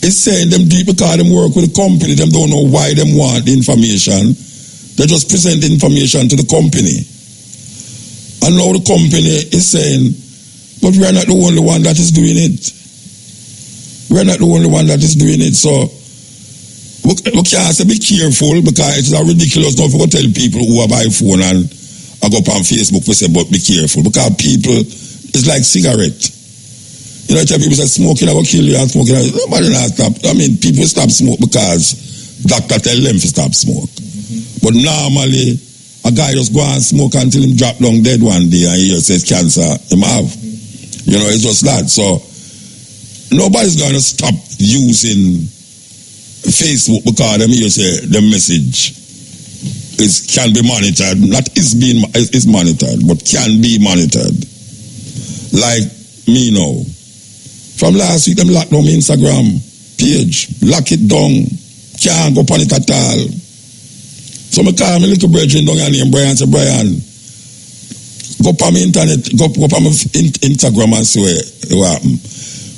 is saying them do it because them work with the company, them don't know why them want the information. They just present the information to the company. And now the company is saying, but we are not the only one that is doing it. We're not the only one that is doing it, so we can't say be careful because it's ridiculous now if we go tell people who have iPhone and I go up on Facebook, we say, but be careful because people, it's like cigarette. You know, tell people say smoking I will kill you and smoking, nobody not stop. I mean, people stop smoke because doctor tell them to stop smoke. But normally, A guy just go and smoke until him drop down dead one day and he just says cancer him have. You know, it's just that. So nobody's going to stop using Facebook because them here say the message can be monitored. Not is monitored, but can be monitored. Like me now. From last week, them locked down my Instagram page. Lock it down. Can't go upon it at all. So I call my little brethren down here named Brian. Say, Brian, go upon my internet, go upon my Instagram and see what happen.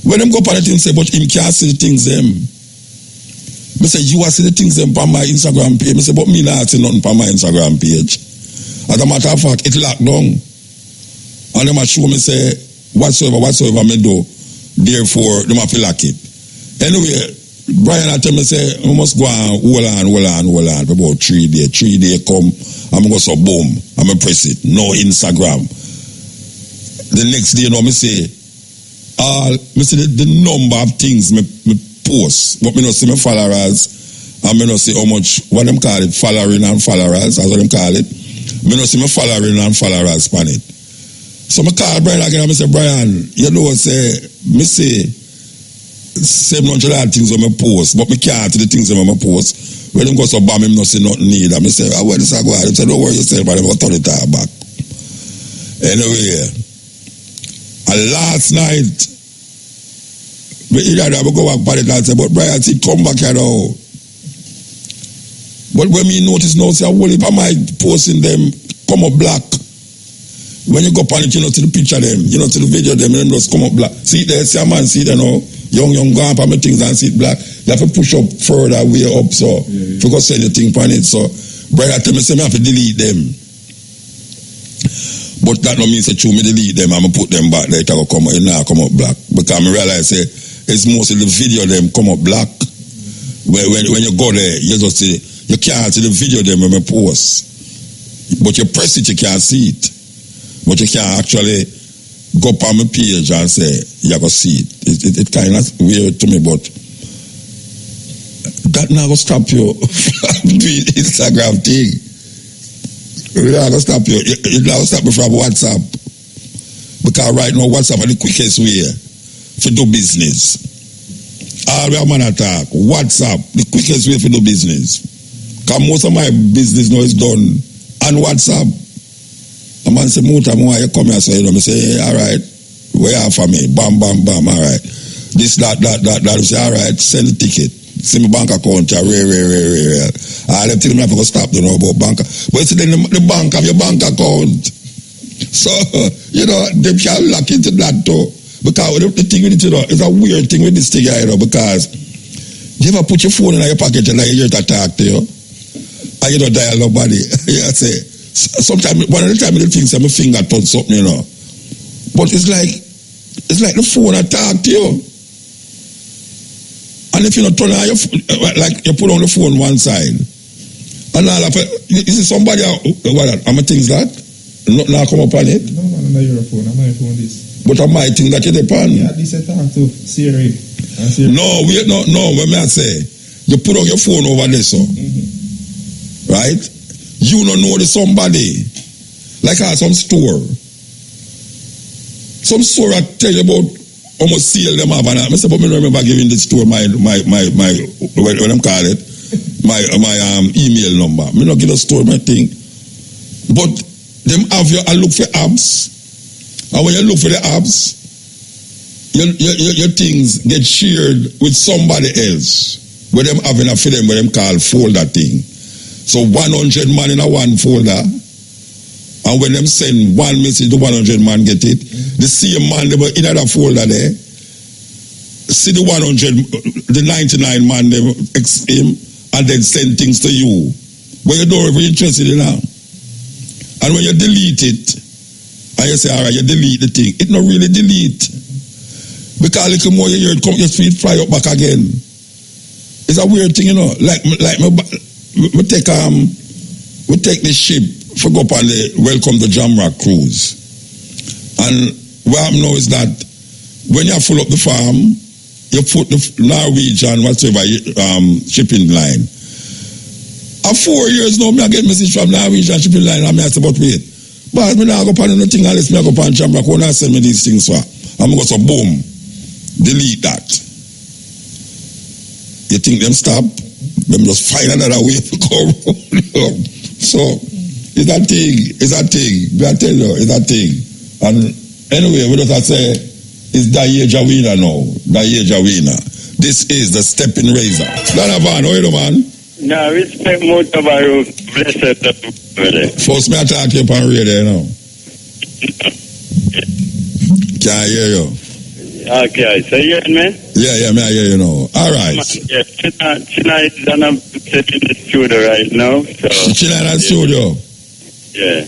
When them go upon it, him say, but him can't see the things them. I say, you are see the things them on my Instagram page. I say, but me not see nothing on my Instagram page. As a matter of fact, it locked down. And them a show me say, whatsoever me do, therefore, them have to lock it. Anyway, Brian I tell me say, we must go and hold on for about 3 days. 3 days come, I'm going to go so boom, I'm going to press it. No Instagram. The next day, you know, me say the number of things me post, but me not see my followers, and me not see how much, what them call it, following and followers, that's what them call it. Me not see my following and followers on it. So I call Brian again and I say, Brian, you know, me say 700 things on my post, but me can't see the things on my post. When them go so bam, him not see nothing need. I say, where this I go? I say, don't worry yourself, but I'm going to turn it back. Anyway, and last night, I go back by it and say, but Brian, see, come back here now. But when me notice now, say, well, if I might posting them, come up black. When you go upon it, you know, to the picture them, you know, to the video them, them just come up black. See there, see a man, see there now, young, go up on my things and see it black. You have to push up further, way up, so, if you go send your thing on it, so, Brian, tell me, say, I have to delete them. But that don't mean, say, true, me delete them, I'm going to put them back, they will come up black. Because I realize, say, it's mostly the video them come up black. When you go there, you just see, you can't see the video them when I post. But you press it, you can't see it. But you can't actually go up on my page and say, you're going to see it. It kind of weird to me, but that not going to stop you from doing Instagram thing. It not going to stop you. It not going to stop me from WhatsApp. Because right now, WhatsApp is the quickest way to do business. All we have man attack. WhatsApp, the quickest way to do business. Because most of my business now is done on WhatsApp. A man say, Muta, you come here, so you know, I say, all right, where you are for me? Bam, all right. This, that. I say, all right, send the ticket. See my bank account, real. I tell him I have to stop, you know, about bank. But it's then the bank have your bank account. So, you know, they can lock into that too. Because the thing with it, you know, it's a weird thing with this thing, you know, because you ever put your phone in your pocket and like you hear to talk to you, and you don't dial nobody. You say, sometimes, one of the time, the things my finger touch something, you know. But it's like the phone I talk to you. And if you not turn on your phone, like you put on the phone one side, and all of it, you see somebody, what, am I things that? Not come up on it? No, not your phone, I'm my phone this. But I might think that you depend. Yeah, this I talk to Siri. No, when I say, you put on your phone over there, so. Right? You don't know the somebody. Like at some store. Some store I tell you about almost sale them have, and I say, but I remember giving the store my what I'm call it, my email number. I not give the store my thing. But them have you, I look for apps. And when you look for the apps, your things get shared with somebody else. Where them having a for them, where them call folder thing. So 100 man in a one folder. And when them send one message, the 100 man get it. The same man, they were in another folder there. See the 100, the 99 man, they him, and then send things to you. But you don't ever interested in that. And when you delete it, and you say, all right, you delete the thing, it not really delete. Because a little more you hear it come, your feet fly up back again. It's a weird thing, you know. Like we take the ship for go up on the Welcome to Jamrock cruise. And what I know is that when you full up the farm, you put the Norwegian whatever shipping line. A 4 years now, I get message from Norwegian shipping line, and I say, but wait. But I go upon anything unless I go upon Chamber, when I send me these things, I'm going to go, so boom, delete that. You think them stop? Them just find another way to go. So, it's a thing. I tell you, it's a thing. And anyway, we just say, it's Dayeja winner now. Dayeja winner. This is the Steppin Razor. Donovan, how you do, man? No, respect Mutabaruka. Blessed brother. First, me attack you upon radio now. Can't hear you. Okay, so you hear me? Yeah, me I hear you now. All right. Yeah, China is in the studio right now. So, China in the studio? Yeah.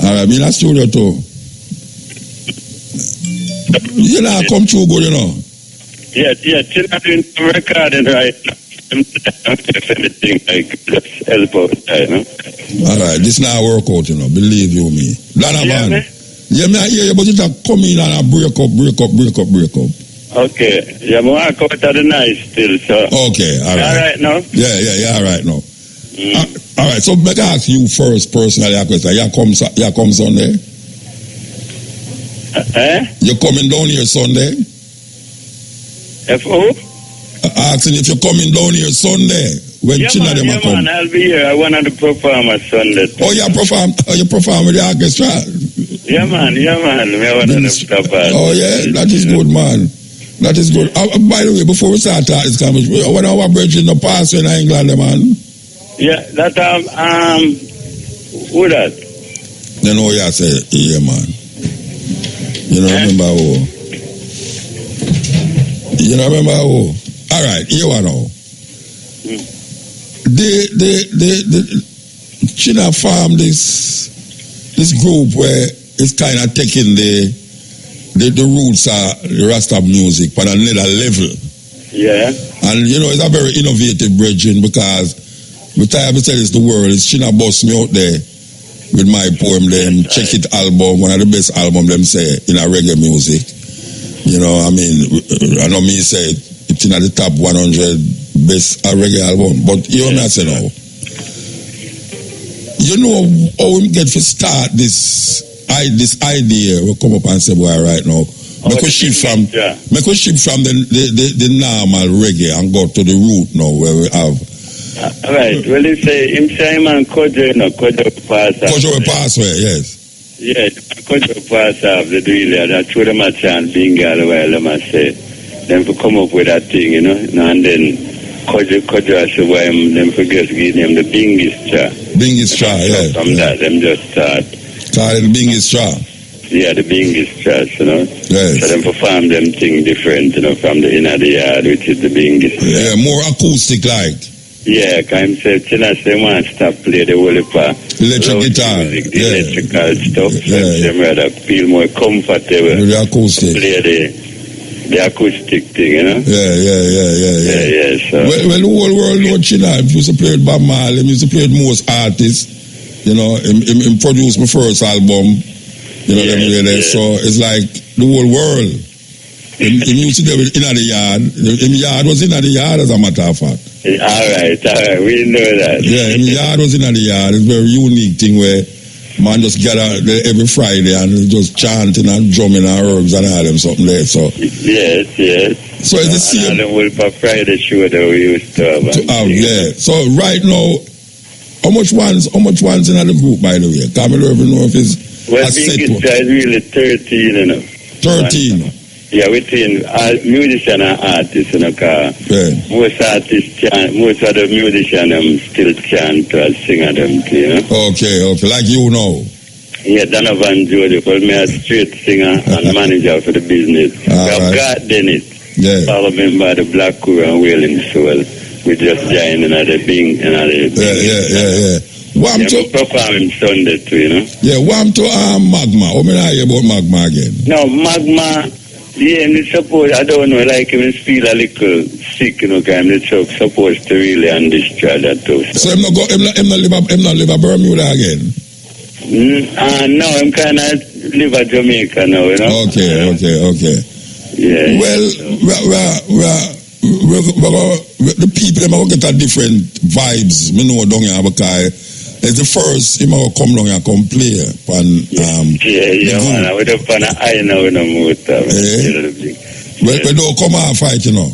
All right, me in the studio too. You know, come through good, you know. Yeah, China doing some recording right now. If anything, like, just help out, you know. All right, this now work out, you know. Believe you me. Donovan. Yeah, me I hear you, but you just come in and break up. Okay. Yeah, I walk out of the night still, so. Okay, all right. All right now? Yeah, all right now. All right, so I ask you first personally a question. You come Sunday? You coming down here Sunday? F.O.? Asking if you're coming down here Sunday. When China them come. Man, I'll be here. I want to perform on Sunday. Oh, you perform with the orchestra? Yeah, man. I want to perform. Oh, yeah, that is good, man. That is good. By the way, before we start this conversation, when our bridge in the past in England, man? Yeah, that, who that? You know, I said, yeah, man. You don't remember who? You don't remember who? All right, here we know. The China farm this group where it's kind of taking the roots of the Rasta music but another level. Yeah. And you know, it's a very innovative bridging because the time I tell it's the world, it's China bust me out there with my poem them, Check It album, one of the best album them say in a reggae music. You know, I mean, I know me say it's in the top 100 best reggae album, but you know what I say now? You know how we get to start this idea will come up and say, boy, right now, make we shift from the normal reggae and go to the root now where we have. Right. Well, you say him and Kojo, Kojo pass. Kojo Passway, yes. Yeah, Kojo pass off the deal. That's what I'm saying. Being a while, I must say. Then we come up with that thing, you know, and then Kojo I say why them forget to give them the Bingis Cha. Bingis Cha, yeah. From that, them just start. Started the Bingis Cha. Yeah, the Bingis Cha, you know. Yes. So them perform them thing different, you know, from the inner the yard, which is the Bingis Cha. Yeah, more acoustic like. Yeah, I'm saying, China say man stop play the whole electric guitar. Music, the electrical stuff. Yeah. Them rather feel more comfortable. With the acoustic. Play the acoustic thing, you know? Yeah. So. Well, the whole world know China. He used to play with Bob Marley. He used to play with most artists. You know, he produced my first album. You know, so it's like the whole world. He used to do it in the yard. The yard was in the yard, as a matter of fact. All right. We know that. Yeah, the yard was in the yard. It's a very unique thing where man just gather every Friday and just chanting and drumming and herbs and all them something there. So yes. So it's the same. And the Wolf Friday show that we used to have. Yeah. So right now, how much ones in the group, by the way? Can't even know if it's well, I think it's really 13, you know. 13. Yeah, between musician and artists, you know, because most of the musicians still chant or sing at them, you know. Okay, like you know. Yeah, Donovan George, because me a straight singer and manager for the business. We have got Dennis, all member of the Black Crew and Wailing Soul. We just joined another Bing, another Yeah. To perform Sunday too, you know. Yeah, to Magma. How many I hear about Magma again? No, Magma. Yeah, I suppose, I don't know, like him feel a little sick, you know, because I'm supposed to really understand that too. So I'm not live at Bermuda again? No, I'm kind of live at Jamaica now, you know. Okay. Yeah. Well, the people them get a different vibes. Me know down here because it's the first him come down here come play on man. I would have fun. I know in a mood. We don't come and fight, you know.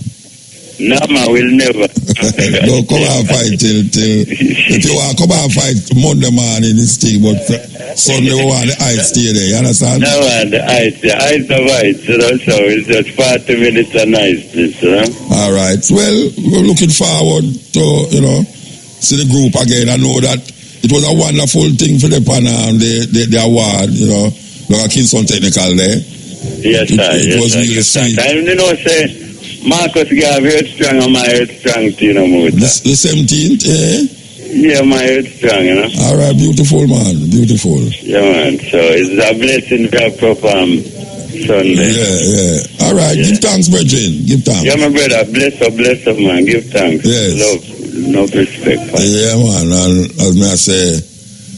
No, man, we'll never. Don't come and fight till if you want come and fight Monday morning this thing, but Sunday we want the ice stay there, you understand? No, man, the ice of ice, you know, so it's just 40 minutes of niceness, you know. All right. Well, we're looking forward to, you know, see the group again. I know that it was a wonderful thing for the panel, the award, you know, like a Kingston Technical there. Yes, sir. It was really sweet. And you know, say, Marcus Garvey head strong and my head strong too, you know, the 17th, eh? Yeah, my head strong, you know. All right, beautiful, man. Beautiful. Yeah, man. So it's a blessing to perform Sunday. Yeah. All right, give thanks, Bridget. Give thanks. Yeah, my brother. Bless up, man. Give thanks. Yes. Love, no respect. Yeah, man. And as I say,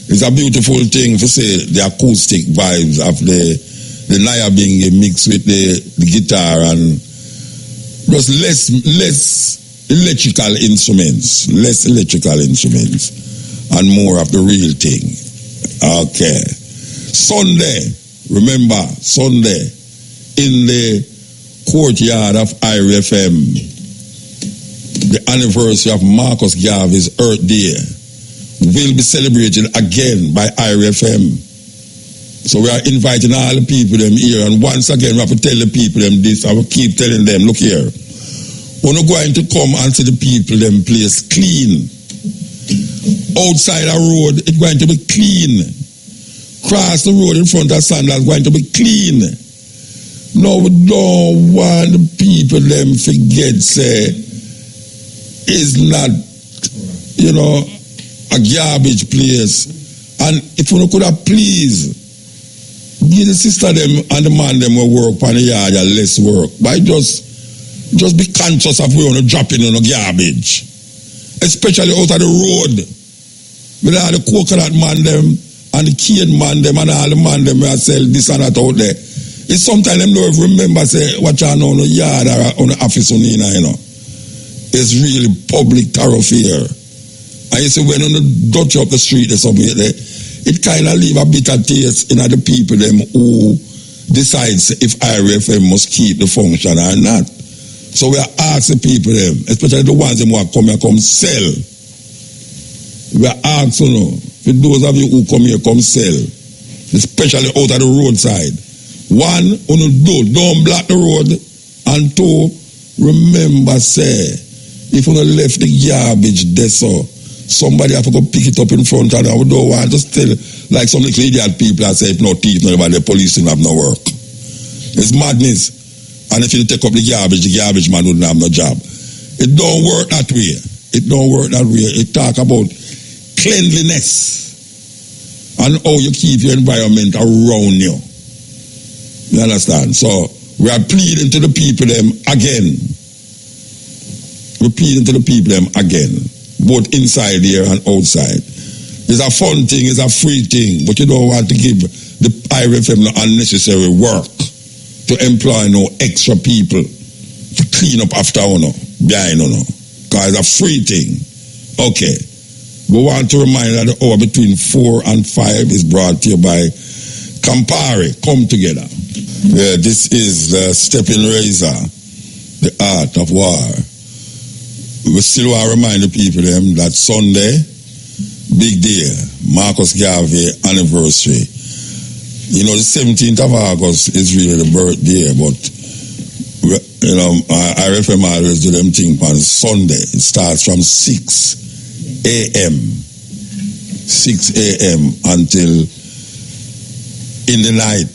it's a beautiful thing to say the acoustic vibes of the lyre being mixed with the guitar and just less electrical instruments and more of the real thing. Okay. Sunday, remember, Sunday in the courtyard of IRFM, the anniversary of Marcus Garvey's Earth Day will be celebrated again by IRFM. So we are inviting all the people them here, and once again we have to tell the people them this. I will keep telling them, look here, we're not going to come and see the people them place clean. Outside the road, it's going to be clean. Cross the road in front of Sandals going to be clean. No, we don't want the people them forget say it's not, you know, a garbage place. And if we could have please give the sister them and the man them will work on the yard and less work. But just be conscious of we want to drop in on a garbage. Especially out of the road. With all the coconut man them and the cane man them and all the man them who sell this and that out there. It's sometimes them don't remember say what you know on the yard or on the office on you know. It's really public thoroughfare. And you see when on the dutch up the street or something there, it kind of leave a bitter taste in the people them who decides if IRFM must keep the function or not. So we are asking people them, especially the ones them who come here come sell. We are asking, you know, for those of you who come here come sell, especially out of the roadside. One, don't block the road, and two, remember say, if you left the garbage there so somebody have to go pick it up in front and we don't want to still like some little idiot people that say if no teeth, nobody, the police don't have no work. It's madness. And if you take up the garbage man wouldn't have no job. It don't work that way. It don't work that way. It talk about cleanliness and how you keep your environment around you. You understand? So we are pleading to the people them again. We're pleading to the people them again. Both inside here and outside. It's a fun thing, it's a free thing, but you don't want to give the IRFM no unnecessary work to employ no extra people to clean up after behind because it's a free thing. Okay. We want to remind that the hour between 4 and 5 is brought to you by Campari. Come together. Yeah, this is Steppin Razor, the art of war. We still want to remind the people them that Sunday, big day, Marcus Garvey anniversary. You know, the 17th of August is really the birthday, but you know, IRFM always do them thing on Sunday. It starts from 6 a.m. until in the night.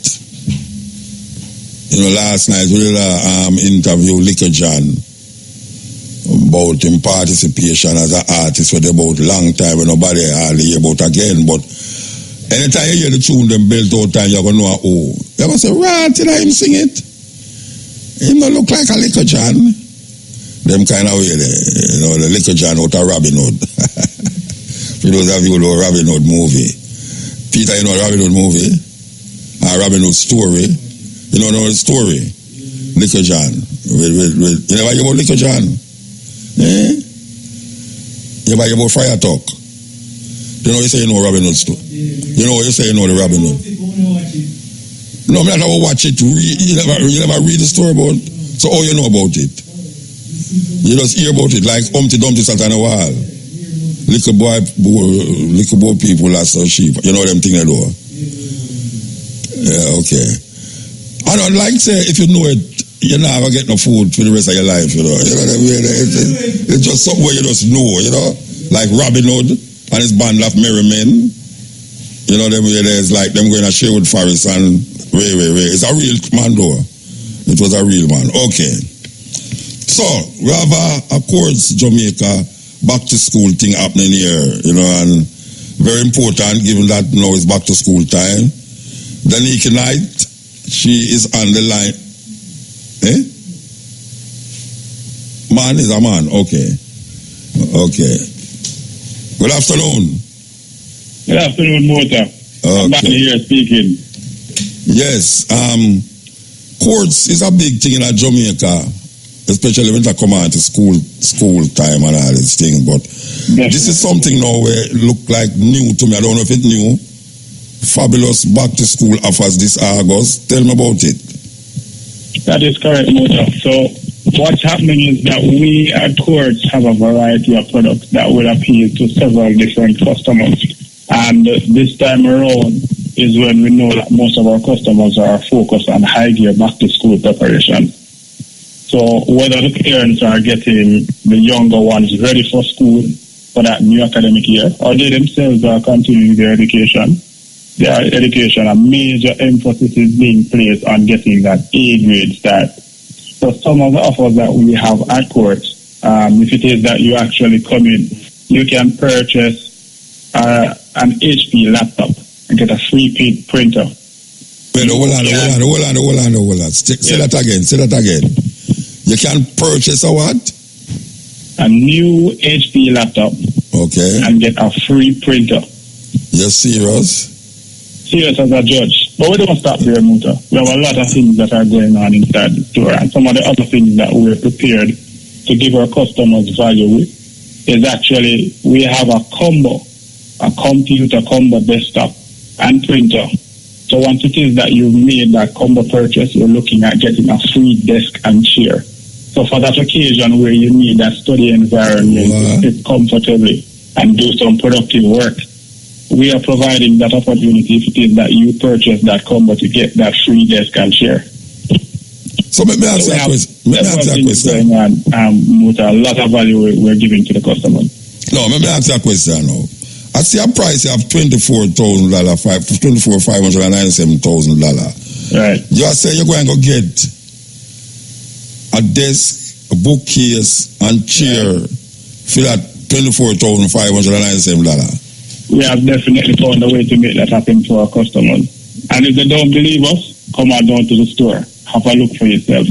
You know, last night we did an interview Liquor John about him participation as an artist for about a long time when nobody hardly hear about again. But anytime you hear the tune them belt out time, you're gonna know you ever say, right, did I him sing it? Him don't look like a Liquor John. Them kind of way there. You know, the Liquor John out of Robin Hood. For those of you who know Robin Hood movie. Peter, you know Robin Hood movie? Robin Hood story. You know the story? Liquor John. You never hear about Liquor John? Eh? You never hear about Fire Talk? You know you say you know Robin Hood store. You know you say you know the Robin Hood. No, I'm not about watch it. You never read the story about. So all you know about it. You just hear about it like Humpty Dumpty sat on a wall. Liquor boy people lost their sheep. You know them thing they do. Yeah, okay. I don't like say if you know it, you never get no food for the rest of your life. You know what I mean? It's just something where you just know. You know, like Robin Hood and his band of merry men. You know them where there's like them going to Sherwood Forest and Ray. It's a real man though. It was a real man. Okay. So, we have a Courts Jamaica back to school thing happening here, you know, and very important given that now it's back to school time. Danica Knight, she is on the line. Eh? Man is a man, okay. Okay. Good afternoon. Good afternoon, Mota. I'm back here speaking. Yes, courts is a big thing in Jamaica, especially when they come out to school time and all this thing. But this is something now where it look like new to me. I don't know if it's new. Fabulous back to school offers this August. Tell me about it. That is correct, Mota. So what's happening is that we at Courts have a variety of products that will appeal to several different customers. And this time around is when we know that most of our customers are focused on high gear back to school preparation. So whether the parents are getting the younger ones ready for school for that new academic year, or they themselves are continuing their education, a major emphasis is being placed on getting that A grade start. So some of the offers that we have at Courts, if it is that you actually come in, you can purchase an HP laptop and get a free printer. Wait, hold on. Say that again. You can purchase a what? A new HP laptop. Okay. And get a free printer. You're serious? Serious as a judge. But we don't stop there, Muta. We have a lot of things that are going on inside the store. And some of the other things that we're prepared to give our customers value with is actually we have a combo, a computer combo desktop and printer. So once it is that you've made that combo purchase, you're looking at getting a free desk and chair. So for that occasion where you need that study environment to sit comfortably and do some productive work, we are providing that opportunity if it is that you purchase that combo to get that free desk and chair. So let me ask you a question. A lot of value we're giving to the customer. No, let me ask you a question now. I see a price of $24,597,000. Right. You are saying you're going to go get a desk, a bookcase, and chair for that $24,597. We have definitely found a way to make that happen to our customers. And if they don't believe us, come on down to the store. Have a look for yourself.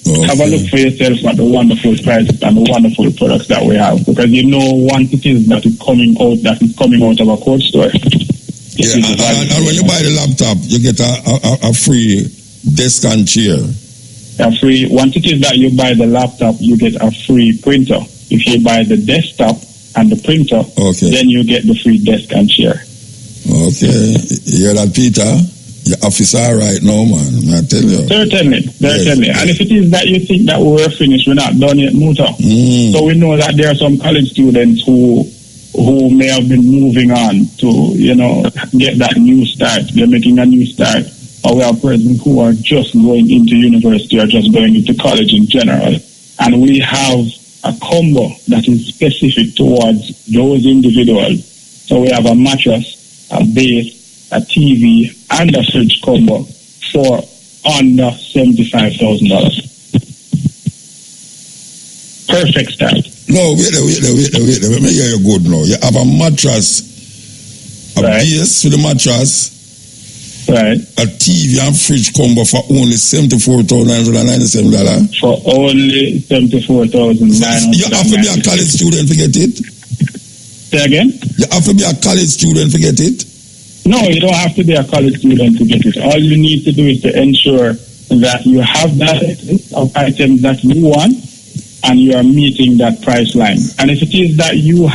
Okay. Have a look for yourself at the wonderful prices and the wonderful products that we have. Because you know once it is that is coming out of a Court store. Yeah, and when you buy the laptop, you get a free desk and chair. Once it is that you buy the laptop, you get a free printer. If you buy the desktop and the printer, then you get the free desk and chair. Okay. You hear that, Peter? Your officer right now, man. I tell you. Certainly. Yes. And if it is that you think that we're finished, we're not done yet, Muta. So we know that there are some college students who may have been moving on to, get that new start. They're making a new start. Or we have persons who are just going into university or just going into college in general. And we have a combo that is specific towards those individuals. So we have a mattress, a base, a TV, and a fridge combo for under $75,000. Perfect start. No, wait. Let me hear you good now. You have a mattress, a base for the mattress, right? A TV and fridge combo for only $74,997. For only $74,997. You have to be a college student to get it. Say again? You have to be a college student to get it. No, you don't have to be a college student to get it. All you need to do is to ensure that you have that list of items that you want and you are meeting that price line. And if it is that you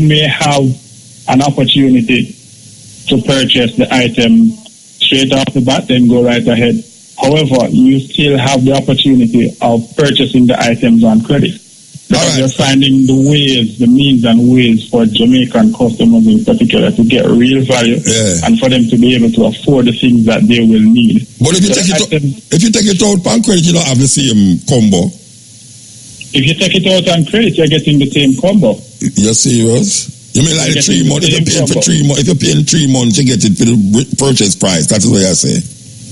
may have an opportunity to purchase the item straight off the bat, then go right ahead. However, you still have the opportunity of purchasing the items on credit. Because you're finding the means and ways for Jamaican customers in particular to get real value and for them to be able to afford the things that they will need. But if you take it out on credit, you don't have the same combo. If you take it out on credit, you're getting the same combo. You're serious? You mean like 3 months? If you're paying for 3 months, if you're paying 3 months, you get it for the purchase price. That is what I say.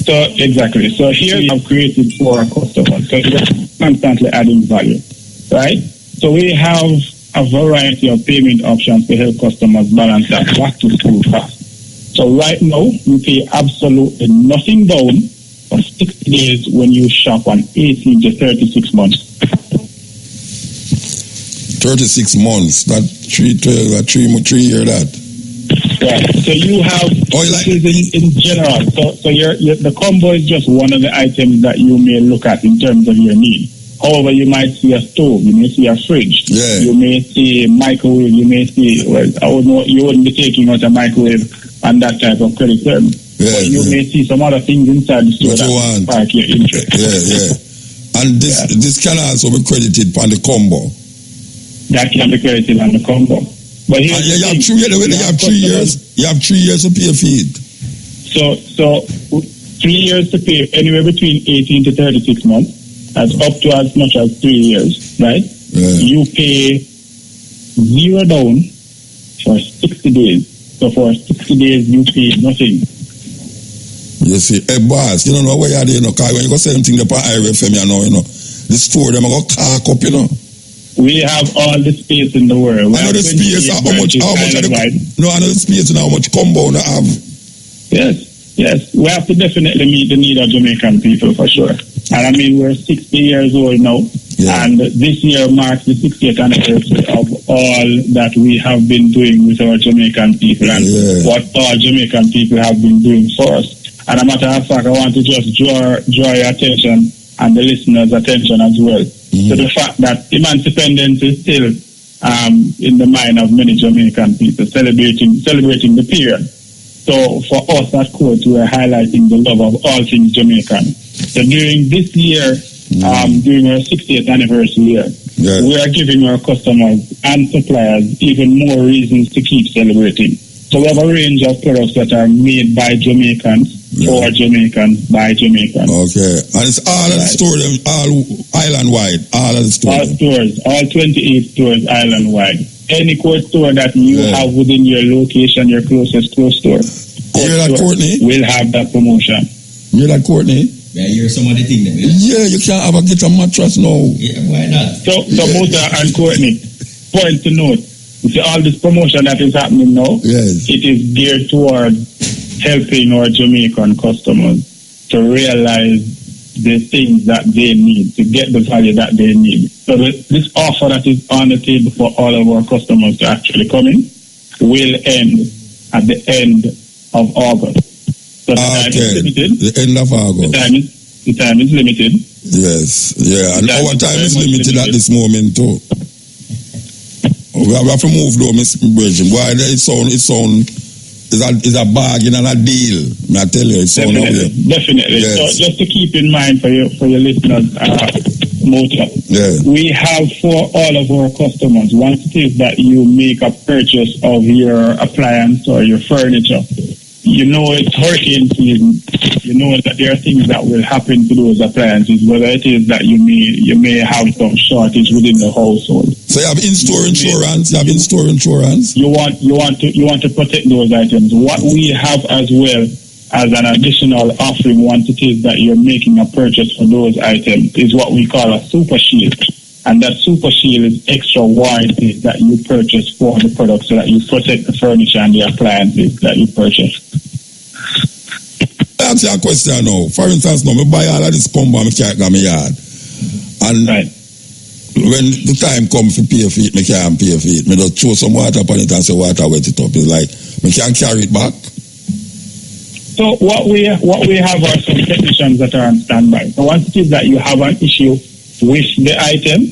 So exactly. So here we have created for our customers. So we're constantly adding value, right? So we have a variety of payment options to help customers balance that back to school cost. So right now, you pay absolutely nothing down for 60 days when you shop on 18 to 36 months. 36 months, that 3 year that. Right. So you have in general. So the combo is just one of the items that you may look at in terms of your need. However, you might see a stove, you may see a fridge, you may see a microwave, you may see, you wouldn't be taking out a microwave and that type of credit term. But you may see some other things inside the store that spark your interest. And this can also be credited on the combo. That can be credited on the combo. But you have 3 years. You have 3 years to pay a fee. So 3 years to pay anywhere between 18 to 36 months. That's up to as much as 3 years, right? You pay 0 down for 60 days. So for 60 days, you pay nothing. You see, hey boss, you don't know where you are there, because when you go sell something up on IRFM, you know, the store, them go cark up, you know. We have all the space in the world. I know the space, how much I know the space and how much combo I have. Yes. We have to definitely meet the need of Jamaican people for sure. And I mean, we're 60 years old now, and this year marks the 60th anniversary of all that we have been doing with our Jamaican people and what all Jamaican people have been doing for us. And a matter of fact, I want to just draw your attention and the listeners' attention as well to the fact that Emancipendence is still in the mind of many Jamaican people, celebrating the period. So for us at Court, we are highlighting the love of all things Jamaican. So during this year, during our 60th anniversary year, we are giving our customers and suppliers even more reasons to keep celebrating. So we have a range of products that are made by Jamaicans, for Jamaicans, by Jamaicans. Okay. And it's all of the stores, all island-wide, all of the stores? All stores, all 28 stores island-wide. Any Court store that you have within your location, your closest close store, will have that promotion. You hear that, Courtney? Yeah, you're some of the thing then. Yeah, you can't have get a mattress now. Yeah, why not? So Musa and Courtney, point to note, you see all this promotion that is happening now, it is geared towards helping our Jamaican customers to realize the things that they need, to get the value that they need. So this offer that is on the table for all of our customers to actually come in will end at the end of August. So the time is limited. The end of August. The time is limited. Yes, and our time is limited at this moment too. We have to move though, Mr. Bridget. Why it's a bargain and a deal. I tell you, it's definitely. Yes. So just to keep in mind for your listeners, we have for all of our customers, once it is that you make a purchase of your appliance or your furniture, you know it's hurricane season. You know that there are things that will happen to those appliances, whether it is that you may have some shortage within the household. So you have in-store insurance. You want to protect those items. What we have as well as an additional offering, once it is that you're making a purchase for those items, is what we call a super shield. And that super shield is extra warranty that you purchase for the product so that you protect the furniture and the appliances that you purchase. I answer a question now. For instance, now, I buy all of this pump and I can't go in my yard. And when the time comes to pay for it, I can't pay for it. I just throw some water upon it and say water wet it up. It's like, I can't carry it back. So what we have are some technicians that are on standby. So once it is that you have an issue with the item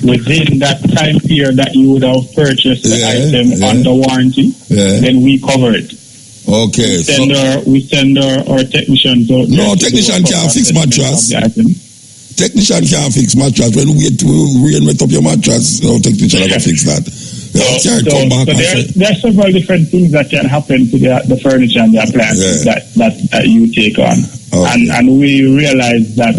within that time period that you would have purchased the item under warranty, then we cover it. Okay. We send our technicians out. No, technician can't fix mattress. Technician can't fix mattress. When we wet up your mattress, no technician can fix that. There are several different things that can happen to the furniture and the appliances that you take on. Okay. And we realize that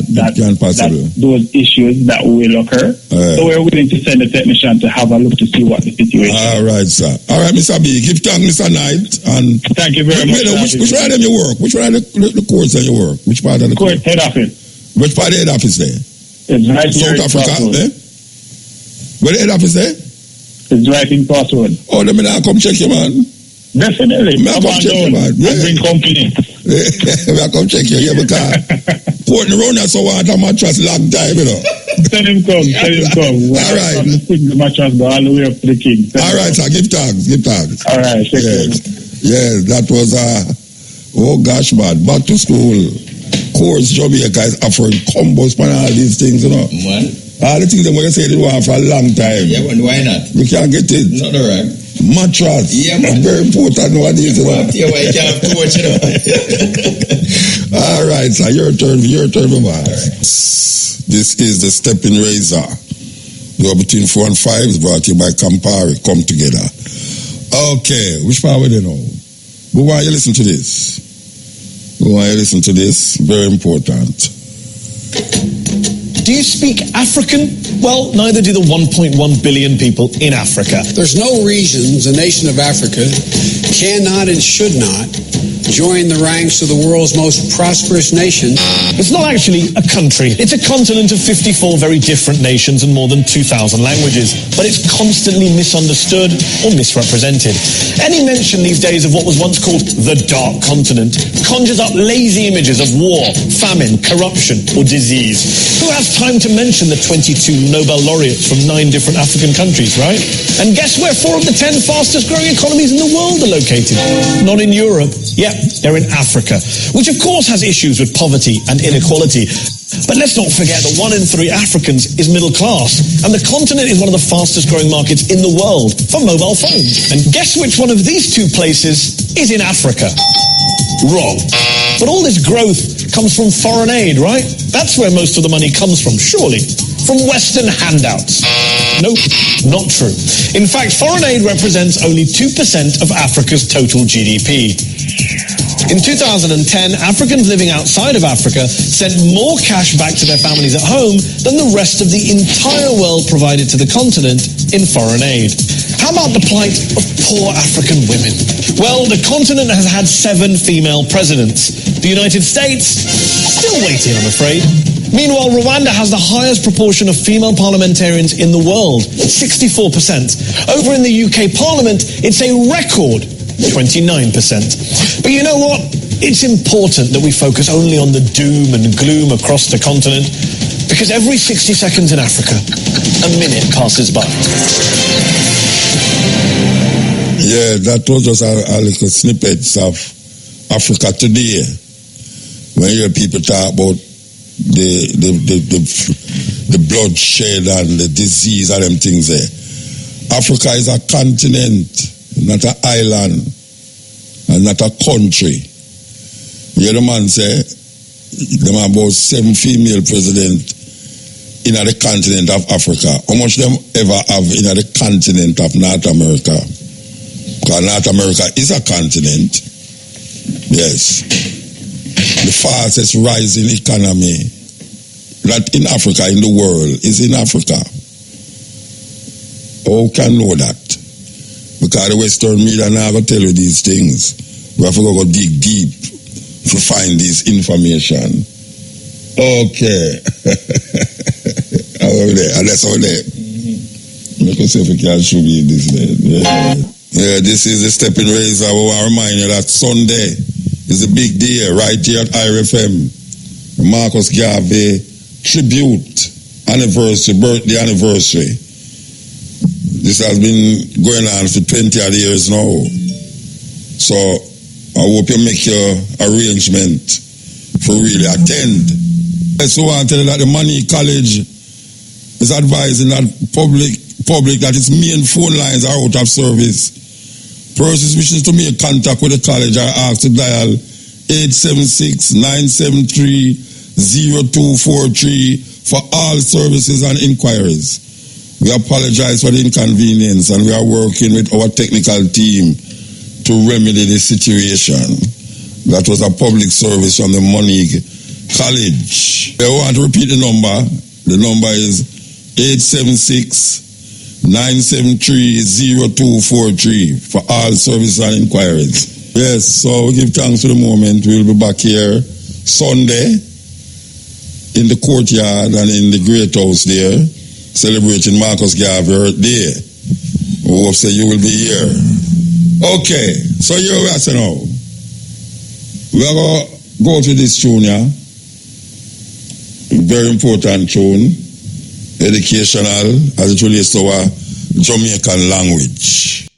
those issues that will occur. So we're willing to send a technician to have a look to see what the situation is. All right, sir. All right, Mr. B. Give thanks, Mr. Knight. And thank you very much. Which one of them you work? Which one of the courts that you work? Which part of the court? Head office. Which part of the head office there? It's right here South Africa, Where the head office there? It's right in Crossroad. Oh, let me now come check you, man. Definitely. Come check you, man. Bring company. I come check you, because Portland around us so want a mattress long time, you know. Tell him come. All right. The mattress go all the way up to the king. All right, sir. Give thanks. All right. Yes, that was oh gosh, man. Back to school. Course Jamaica is offering combos for all these things, you know. Man. All the things that we say they want for a long time. Yeah, well, why not? You can't get it. Not all right. Mattress. Yeah, man. Very important nowadays, you know. Yeah, well, you can't have too much, you know. All right, sir. Your turn, man. Right. This is the Steppin razor. You're between 4 and 5 is brought to you by Campari. Come together. Okay, which part we do now? But why you listen to this? Very important. Do you speak African? Well, neither do the 1.1 billion people in Africa. There's no reason the nation of Africa cannot and should not join the ranks of the world's most prosperous nations. It's not actually a country. It's a continent of 54 very different nations and more than 2,000 languages. But it's constantly misunderstood or misrepresented. Any mention these days of what was once called the Dark Continent conjures up lazy images of war, famine, corruption, or disease. Who has time to mention the 22 Nobel laureates from 9 different African countries, right? And guess where 4 of the 10 fastest growing economies in the world are located? Not in Europe. Yep, they're in Africa, which of course has issues with poverty and inequality. But let's not forget that 1 in 3 Africans is middle class, and the continent is one of the fastest growing markets in the world for mobile phones. And guess which one of these 2 places is in Africa? Wrong. But all this growth comes from foreign aid, right? That's where most of the money comes from, surely. From Western handouts. Nope, not true. In fact, foreign aid represents only 2% of Africa's total GDP. In 2010, Africans living outside of Africa sent more cash back to their families at home than the rest of the entire world provided to the continent in foreign aid. How about the plight of poor African women? Well, the continent has had 7 female presidents. The United States, still waiting, I'm afraid. Meanwhile, Rwanda has the highest proportion of female parliamentarians in the world, 64%. Over in the UK Parliament, it's a record 29%. But you know what? It's important that we focus only on the doom and gloom across the continent, because every 60 seconds in Africa, a minute passes by. Yeah, that was just a little snippets of Africa today. When you hear people talk about the bloodshed and the disease and them things there. Africa is a continent, not an island, and not a country. You hear the man say, them about 7 female presidents in the continent of Africa. How much them ever have in the continent of North America? Because North America is a continent. Yes. The fastest rising economy, not in Africa, in the world, is in Africa. How can know that? Because the Western media never tell you these things. We have to go dig deep to find this information. Okay. Over there, and that's over there. Make us see if we can show you this there. Yeah, this is the Steppin razor. I want to remind you that Sunday is a big day right here at IRFM. Marcus Garvey tribute anniversary, birthday anniversary. This has been going on for 20 odd years now. So I hope you make your arrangement for really attend. I also want to tell you that the Money College is advising that public that its main phone lines are out of service. Persons wishing to make contact with the college are asked to dial 876-973-0243 for all services and inquiries. We apologize for the inconvenience and we are working with our technical team to remedy the situation. That was a public service from the Money College. I want to repeat the number. The number is 876-973-0243 for all services and inquiries. Yes, so we give thanks for the moment. We'll be back here Sunday in the courtyard and in the Great House there, celebrating Marcus Garvey Day. We hope that you will be here. Okay, so here we are now. We are going to go to this tune here. Very important tune. Educational as it relates to our Jamaican language.